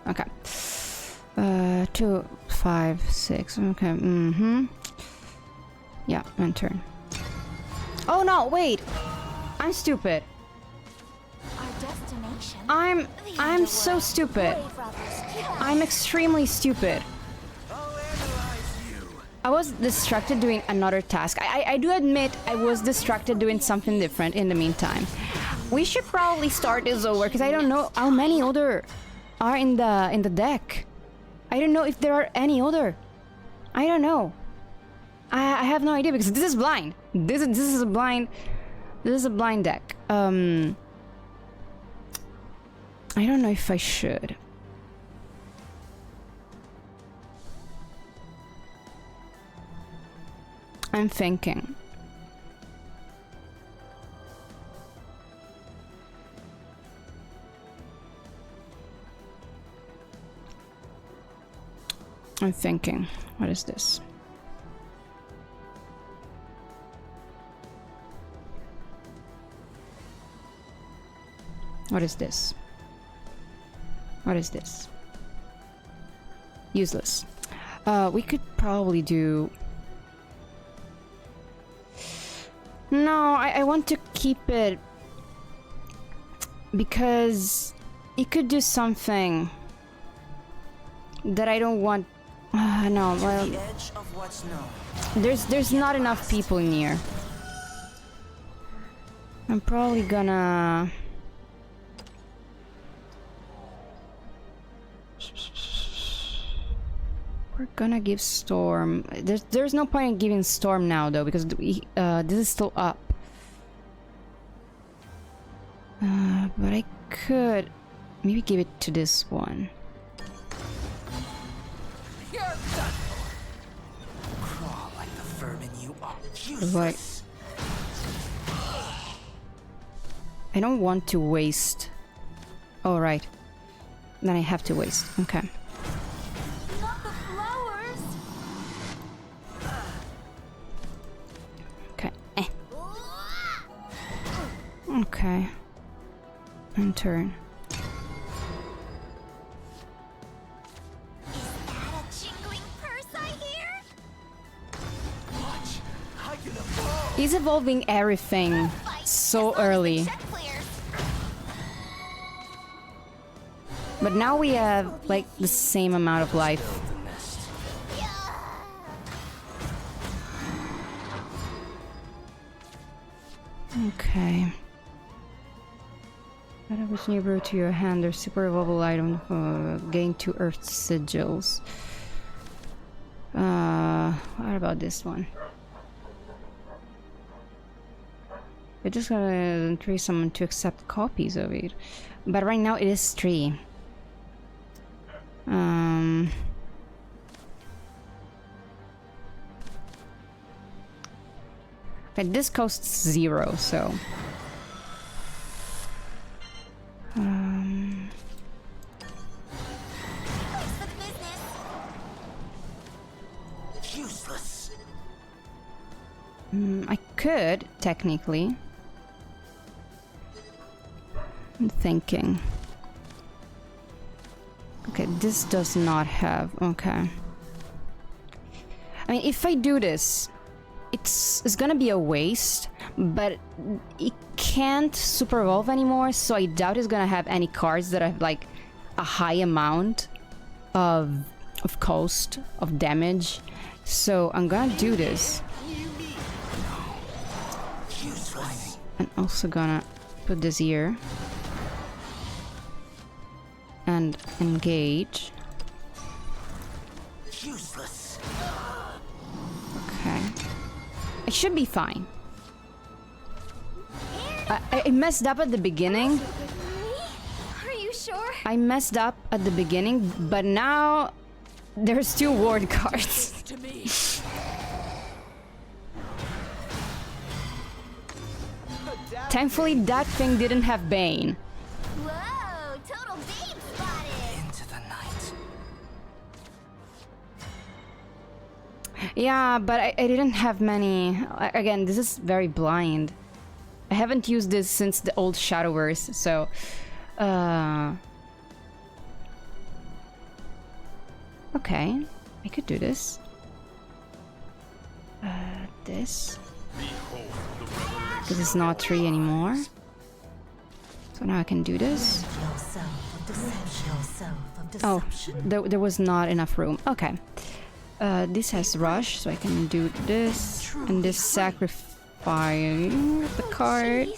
Okay. 2, 5, 6. Okay. Yeah, my turn. Oh no! Wait. I'm stupid. Our destination. I'm so stupid. I'm extremely stupid. I was distracted doing another task. I do admit I was distracted doing something different in the meantime. We should probably start this over because I don't know how many other are in the deck. I don't know if there are any other. I don't know. I have no idea because this is blind. This is a blind. This is a blind deck. I don't know if I should. I'm thinking. I'm thinking. What is this? What is this? What is this? Useless. We could probably do... No, I want to keep it because it could do something that I don't want. No, well, The edge of what's known. there's not enough people near. I'm probably gonna. We're gonna give Storm. There's no point in giving Storm now though because this is still up. But I could maybe give it to this one. You're done. Crawl like the vermin you are. Like, I don't want to waste. Oh right, then I have to waste. Okay. Not the flowers. Okay. Okay. And turn. Is that a jingling purse I hear? Watch. I can evolve. He's evolving everything so early. Check clears. But now we have like the same amount of life. Build the nest. Okay. Add which new brew to your hand or super evolvable item gain 2 earth sigils. What about this one? We're just gonna trace someone to accept copies of it. But right now it is 3. But this costs 0, so. Place the I could, technically. I'm thinking. Okay, this does not have... Okay. I mean, if I do this, it's gonna be a waste, but it can't super evolve anymore, so I doubt it's gonna have any cards that have like a high amount of cost of damage. So I'm gonna do this. I'm also gonna put this here. And engage. Useless. Okay. I should be fine. I messed up at the beginning. Are you sure? I messed up at the beginning, but now there's 2 ward cards. Thankfully, that thing didn't have Bane. Whoa, total babe spotted! Into the night. Yeah, but I didn't have many. Again, this is very blind. I haven't used this since the old Shadowverse, so... Okay, I could do this. This. Because it's not 3 anymore. So now I can do this. Oh, there was not enough room. Okay. This has rush, so I can do this. And this sacrifice the card.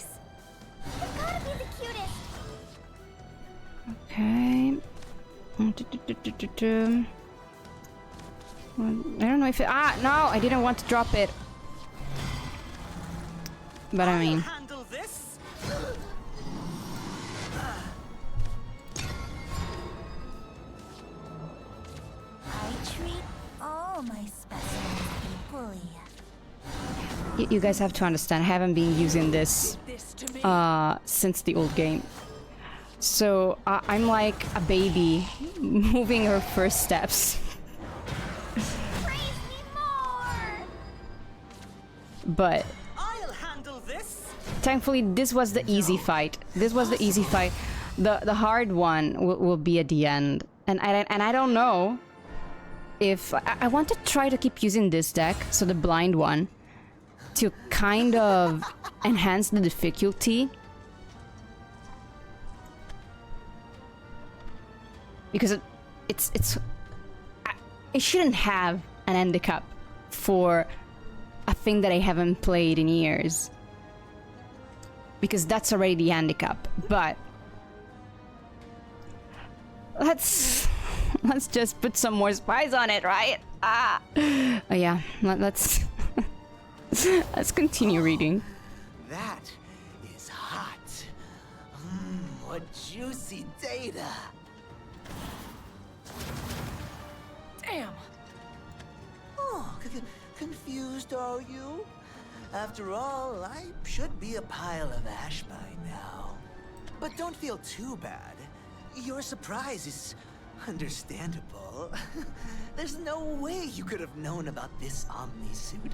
Okay. I don't know if it... Ah, no! I didn't want to drop it. But I mean... I treat all my specimens equally. You guys have to understand, I haven't been using this since the old game. So I'm like a baby moving her first steps. Praise me more! But I'll handle this. thankfully this was the easy fight. This was the easy fight. The hard one will be at the end. And I don't know if... I want to try to keep using this deck, so the blind one, to kind of enhance the difficulty. Because it shouldn't have an handicap for a thing that I haven't played in years. Because that's already the handicap. But let's just put some more spies on it, right? Ah, oh yeah. Let's let's continue reading. That is hot. What juicy data. Damn! Oh, confused are you? After all, I should be a pile of ash by now. But don't feel too bad. Your surprise is understandable. There's no way you could have known about this Omni-suit.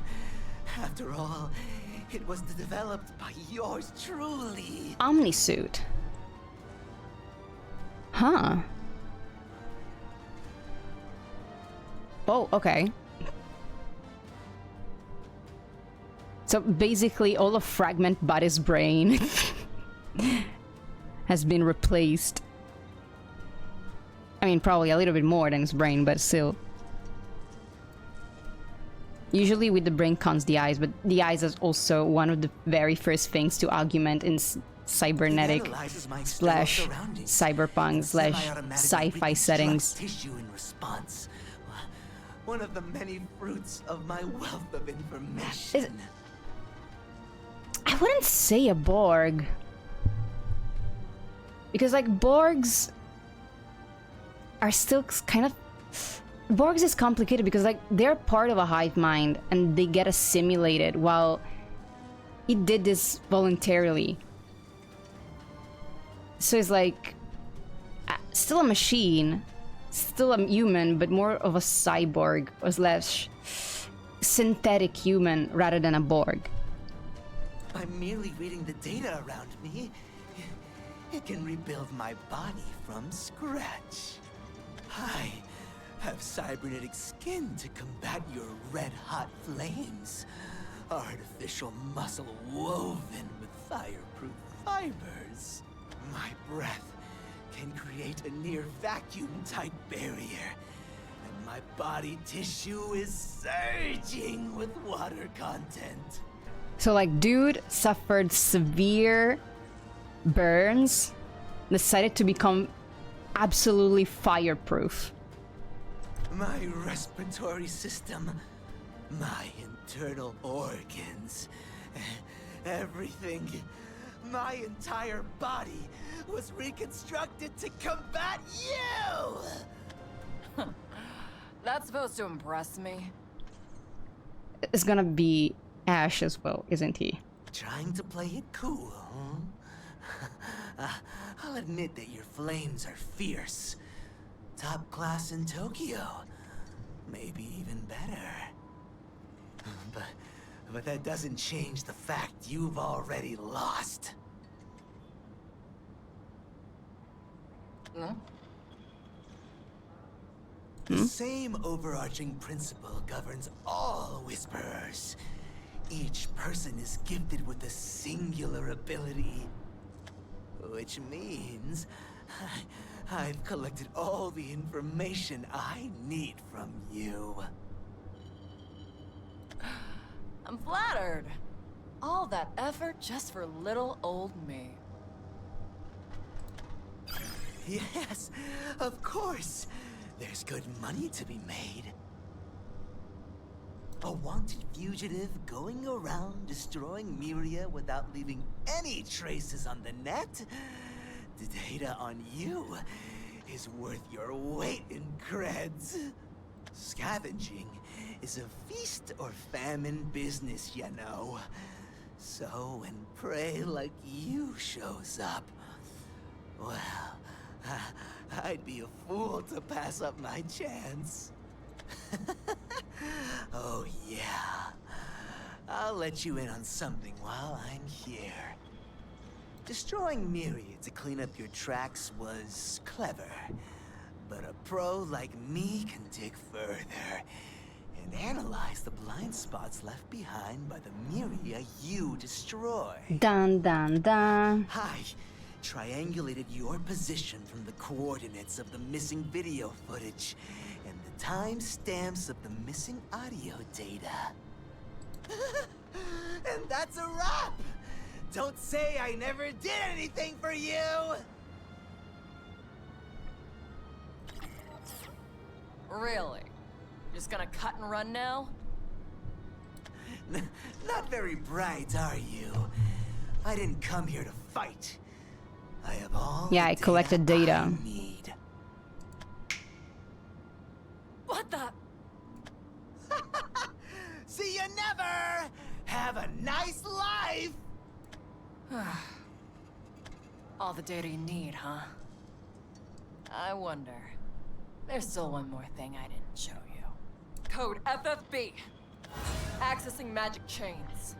After all, it was developed by yours truly. Omni-suit. Huh. Oh, okay. So basically all of Fragment Body's brain has been replaced. I mean, probably a little bit more than his brain, but still. Usually with the brain comes the eyes, but the eyes is also one of the very first things to augment in cybernetic slash cyberpunk slash sci-fi settings. Tissue in response. One of the many fruits of my wealth of information. I wouldn't say a Borg. Because, like, Borgs are still kind of... Borgs is complicated because, like, they're part of a hive mind and they get assimilated while it did this voluntarily. So it's like... still a machine, still a human, but more of a cyborg or slash synthetic human rather than a Borg. By merely reading the data around me, it can rebuild my body from scratch. I have cybernetic skin to combat your red-hot flames. Artificial muscle woven with fireproof fibers. My breath can create a near-vacuum-type barrier. And my body tissue is surging with water content. So like, dude suffered severe burns, decided to become absolutely fireproof. My respiratory system, my internal organs, everything, my entire body was reconstructed to combat you! That's supposed to impress me. It's gonna be Ash as well, isn't he? Trying to play it cool, huh? I'll admit that your flames are fierce. Top class in Tokyo. Maybe even better. But that doesn't change the fact you've already lost. The same overarching principle governs all Whisperers. Each person is gifted with a singular ability. Which means I've collected all the information I need from you. I'm flattered. All that effort just for little old me. Yes, of course. There's good money to be made. A wanted fugitive going around destroying Miria without leaving any traces on the net? The data on you is worth your weight in creds. Scavenging is a feast or famine business, you know. So when prey like you shows up, well, I'd be a fool to pass up my chance. Oh yeah. I'll let you in on something while I'm here. Destroying Miria to clean up your tracks was clever. But a pro like me can dig further and analyze the blind spots left behind by the Miria you destroy. Dun dun dun. I triangulated your position from the coordinates of the missing video footage and the timestamps of the missing audio data. And that's a wrap! Don't say I never did anything for you! Really? Just gonna cut and run now? Not very bright, are you? I didn't come here to fight. I have all Yeah, I collected data. I need. What the? See you never! Have a nice life! All the data you need, huh? I wonder. There's still one more thing I didn't show you. Code FFB. Accessing magic chains.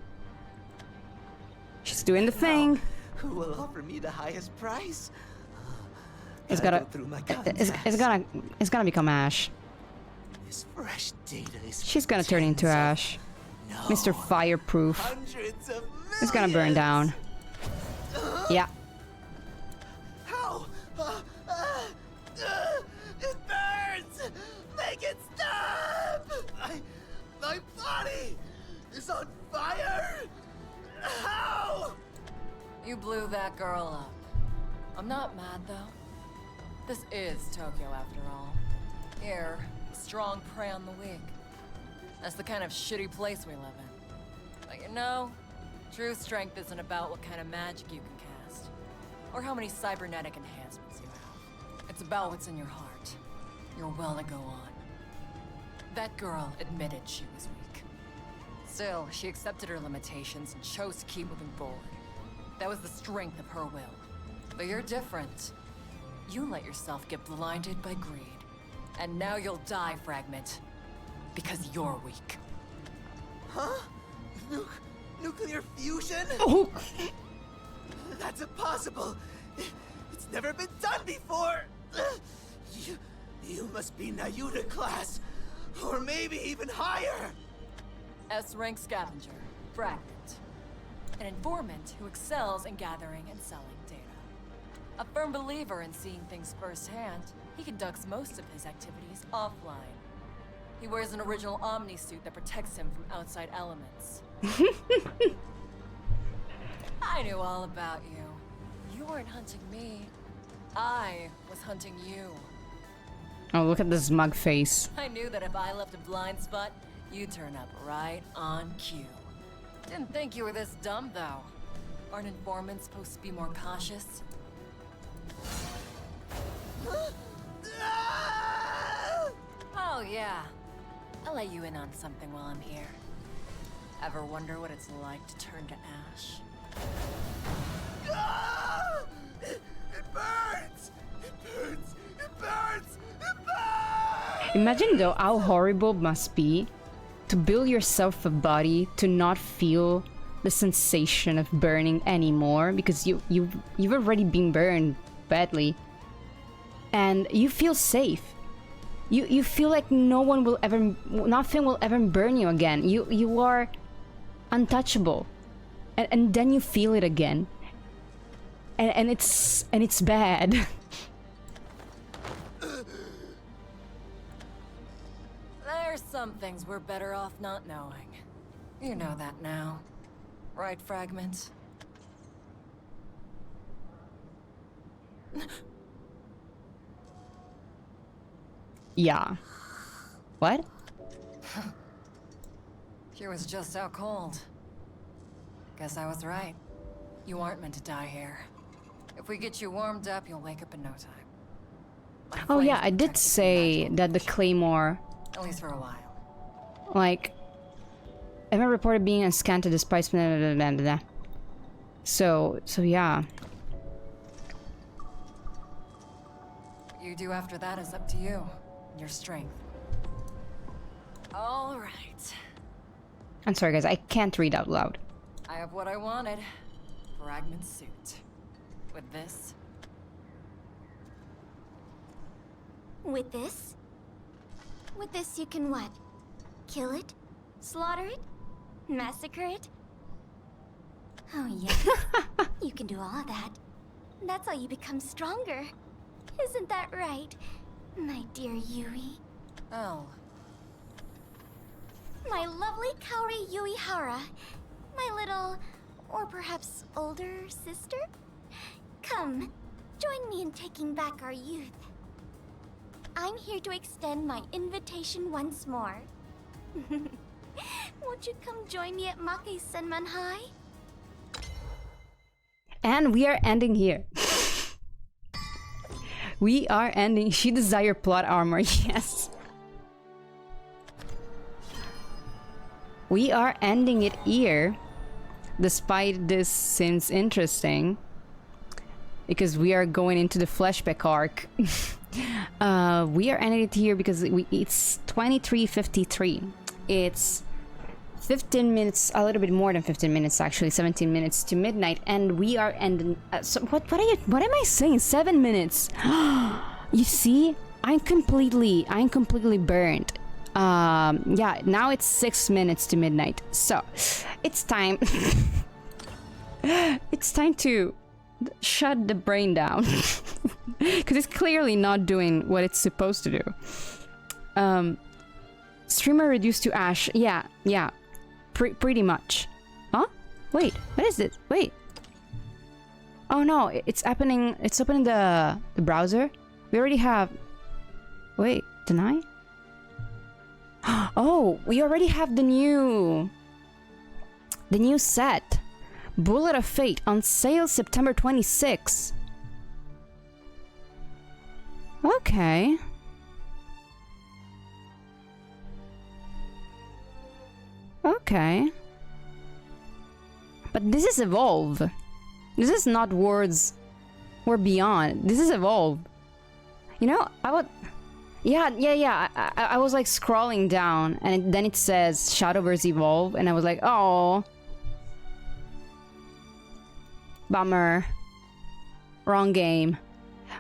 She's doing the thing. Who will offer me the highest price? It's Gotta gonna, go through my it's gonna become Ash. This fresh data is She's gonna turn into Ash. No. Mr. Fireproof. Hundreds of It's gonna burn down. Yeah. How? It burns! Make it stop! My body is on fire! How? You blew that girl up. I'm not mad, though. This is Tokyo, after all. Here, strong prey on the weak. That's the kind of shitty place we live in. But you know, true strength isn't about what kind of magic you can cast, or how many cybernetic enhancements you have. It's about what's in your heart, your will to go on. That girl admitted she was weak. Still, she accepted her limitations and chose to keep moving forward. That was the strength of her will. But you're different. You let yourself get blinded by greed. And now you'll die, Fragment. Because you're weak. Huh? Nuclear fusion? Oh. That's impossible. It's never been done before. You must be Nayuta class, or maybe even higher. S-rank scavenger, Fragment. An informant who excels in gathering and selling data. A firm believer in seeing things firsthand, he conducts most of his activities offline. He wears an original Omni suit that protects him from outside elements. I knew all about you. You weren't hunting me. I was hunting you. Oh, look at this smug face. I knew that if I left a blind spot, you'd turn up right on cue. Didn't think you were this dumb, though. Aren't informants supposed to be more cautious? Oh, yeah. I'll let you in on something while I'm here. Ever wonder what it's like to turn to ash? It burns! It burns! It burns! It burns! Imagine though how horrible it must be to build yourself a body to not feel the sensation of burning anymore, because you've already been burned badly, and you feel safe. You feel like nothing will ever burn you again. You are untouchable, and then you feel it again, and it's bad. There's some things we're better off not knowing. You know that now. Right, Fragment? Yeah. What? She was just out cold. Guess I was right. You aren't meant to die here. If we get you warmed up, you'll wake up in no time. My Oh yeah, flames I did protect you from say magical that the fusion. claymore, At least for a while. like, ever reported being unscanted despite blah, blah, blah, blah, blah. So yeah. What you do after that is up to you. And your strength. All right. I'm sorry guys, I can't read out loud. I have what I wanted. Fragment suit. With this, With this? With this you can what? Kill it? Slaughter it? Massacre it? Oh yeah. You can do all of that. That's how you become stronger. Isn't that right, my dear Yui? oh, My lovely Kaori Yuihara. My little, or perhaps older sister? Come, join me in taking back our youth. I'm here to extend my invitation once more. Won't you come join me at Make Senman High? And we are ending here. We are ending. She desire plot armor. Yes. We are ending it here. Despite this seems interesting, because we are going into the flashback arc. We are ending it here because it's 23:53. It's 15 minutes, a little bit more than 15 minutes actually, 17 minutes to midnight, and we are ending. So what am I saying? 7 minutes. You see, I'm completely burned. Yeah, now it's 6 minutes to midnight, so it's time. It's time to shut the brain down, because it's clearly not doing what it's supposed to do. Streamer reduced to ash. Yeah, pretty much. Huh? Wait, what is this? Wait. Oh no, it's happening. It's opening the browser. We already have. Wait, deny? Oh, we already have the new set. Bullet of Fate on sale September 26. Okay. Okay. But this is Evolve. This is not Words or Beyond. This is Evolve. You know, Yeah. I was like scrolling down, and then it says Shadowverse Evolve, and I was like, oh, bummer, wrong game.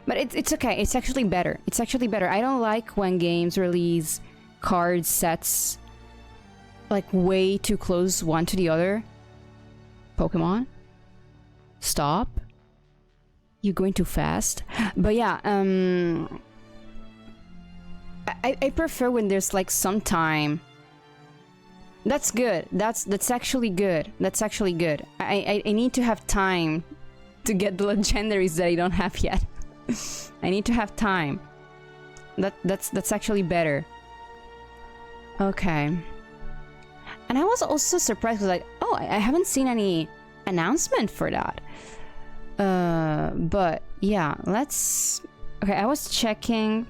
But it's okay. It's actually better. It's actually better. I don't like when games release card sets like way too close one to the other. Pokemon, stop. You're going too fast. But yeah, I prefer when there's like some time. That's good. That's actually good. That's actually good. I need to have time to get the legendaries that I don't have yet. I need to have time. That's actually better. Okay. And I was also surprised, like, oh, I haven't seen any announcement for that. But yeah, let's. Okay, I was checking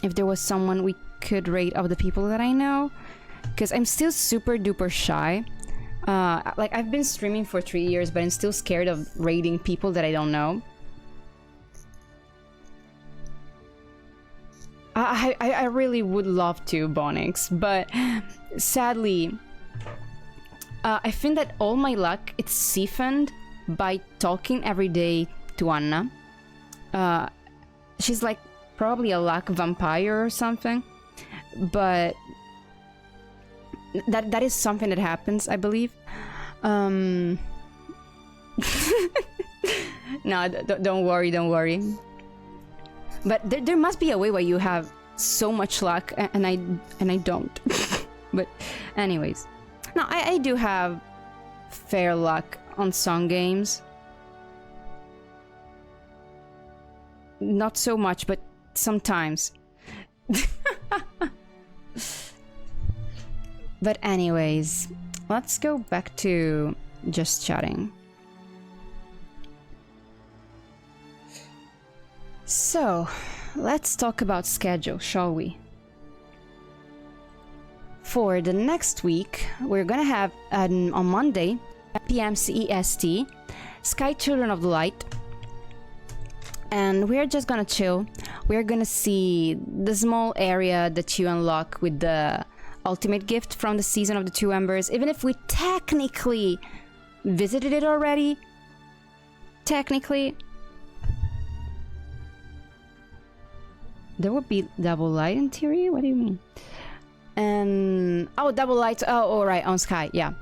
if there was someone we could rate of the people that I know, because I'm still super duper shy. Like, I've been streaming for 3 years, but I'm still scared of rating people that I don't know. I really would love to, Bonix, but sadly, I think that all my luck it's siphoned by talking every day to Anna. She's like probably a luck vampire or something, but that is something that happens, I believe. No, don't worry. But there must be a way where you have so much luck and I don't. But anyways, no, I do have fair luck on song games. Not so much, but sometimes. But anyways, let's go back to just chatting. So, let's talk about schedule, shall we? For the next week, we're gonna have on Monday, 10 p.m. CEST, Sky Children of the Light. And we're just gonna chill. We're gonna see the small area that you unlock with the ultimate gift from the Season of the Two Embers. Even if we technically visited it already, technically, there would be double light in theory? What do you mean? And oh, double lights. Oh, all right, on Sky, yeah.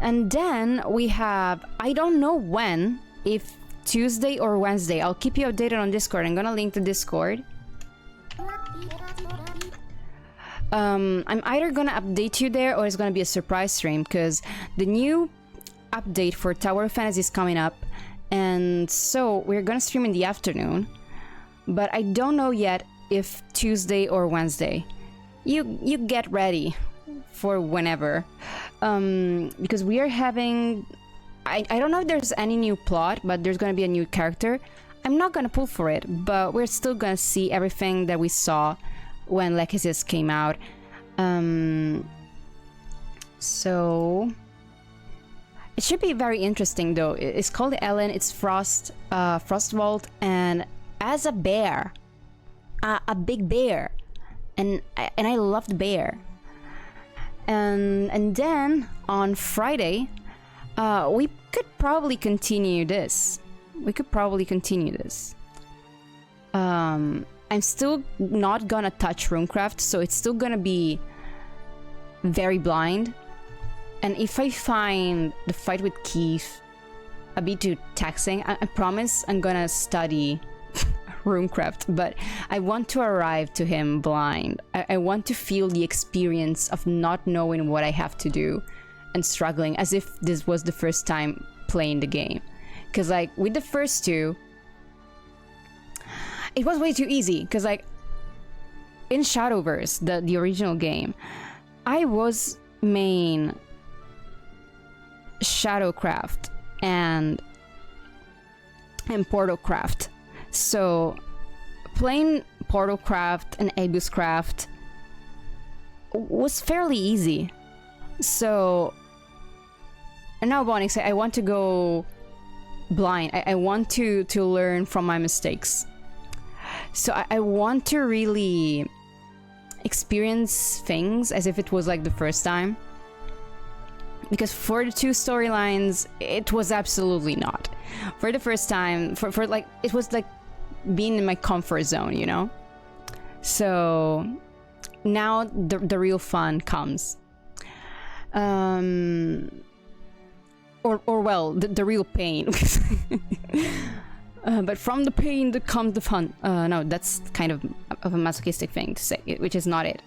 And then we have, I don't know when, if Tuesday or Wednesday. I'll keep you updated on Discord. I'm gonna link the Discord. I'm either gonna update you there or it's gonna be a surprise stream, because the new update for Tower of Fantasy is coming up, and so we're gonna stream in the afternoon. But I don't know yet if Tuesday or Wednesday. You get ready for whenever, because we are having. I don't know if there's any new plot, but there's gonna be a new character. I'm not gonna pull for it, but we're still gonna see everything that we saw when Lexis came out. So it should be very interesting, though. It's called Ellen. It's Frostwald, and as a bear, a big bear, and I loved bear. And then on Friday, we could probably continue this. I'm still not gonna touch Runecraft, so it's still gonna be very blind. And if I find the fight with Keith a bit too taxing, I promise I'm gonna study Runecraft, but I want to arrive to him blind. I want to feel the experience of not knowing what I have to do and struggling as if this was the first time playing the game. Because like with the first two, it was way too easy. Because like in Shadowverse, the original game, I was main Shadowcraft and Portalcraft. So playing Portalcraft and Abuscraft was fairly easy. So and now Bonix, I want to go blind. I want to learn from my mistakes. So I want to really experience things as if it was like the first time. Because for the two storylines, it was absolutely not. For the first time, for like, it was like being in my comfort zone, you know? So now the real fun comes. Or well, the real pain. But from the pain that comes the fun. No, that's kind of a masochistic thing to say, which is not it.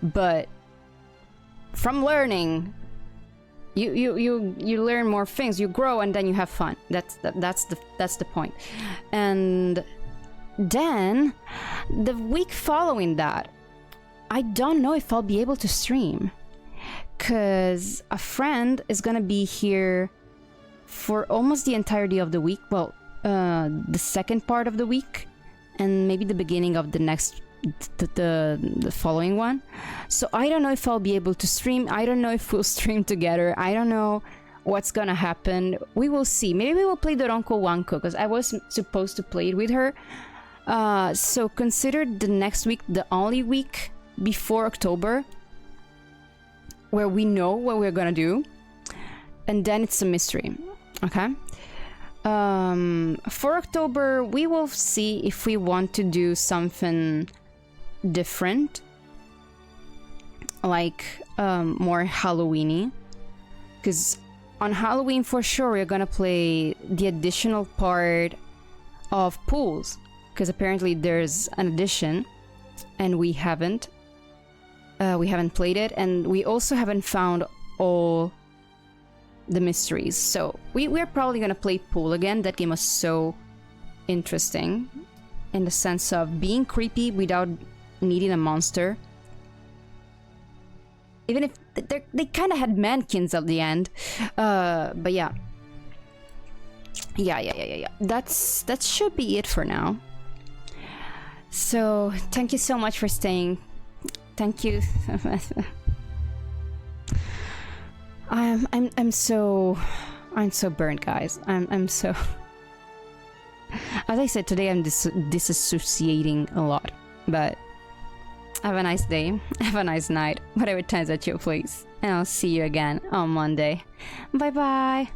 But from learning, you learn more things, you grow, and then you have fun. That's the point. And then the week following that, I don't know if I'll be able to stream, because a friend is gonna be here for almost the entirety of the week. Well, the second part of the week, and maybe the beginning of the next, the following one. So I don't know if I'll be able to stream. I don't know if we'll stream together. I don't know what's gonna happen. We will see. Maybe we will play Doronko Wanko, because I was supposed to play it with her. So consider the next week the only week before October where we know what we're gonna do, and then it's a mystery. Okay. For October, we will see if we want to do something different, like more Halloweeny, because on Halloween for sure we're gonna play the additional part of pools, because apparently there's an addition and we haven't played it, and we also haven't found all the mysteries. So we're probably gonna play pool again. That game was so interesting in the sense of being creepy without needing a monster, even if they kind of had mankins at the end. But yeah, that should be it for now. So thank you so much for staying. Thank you. I'm so burnt, guys. I'm so. As I said today, I'm disassociating a lot. But have a nice day. Have a nice night. Whatever time's at your place. And I'll see you again on Monday. Bye bye.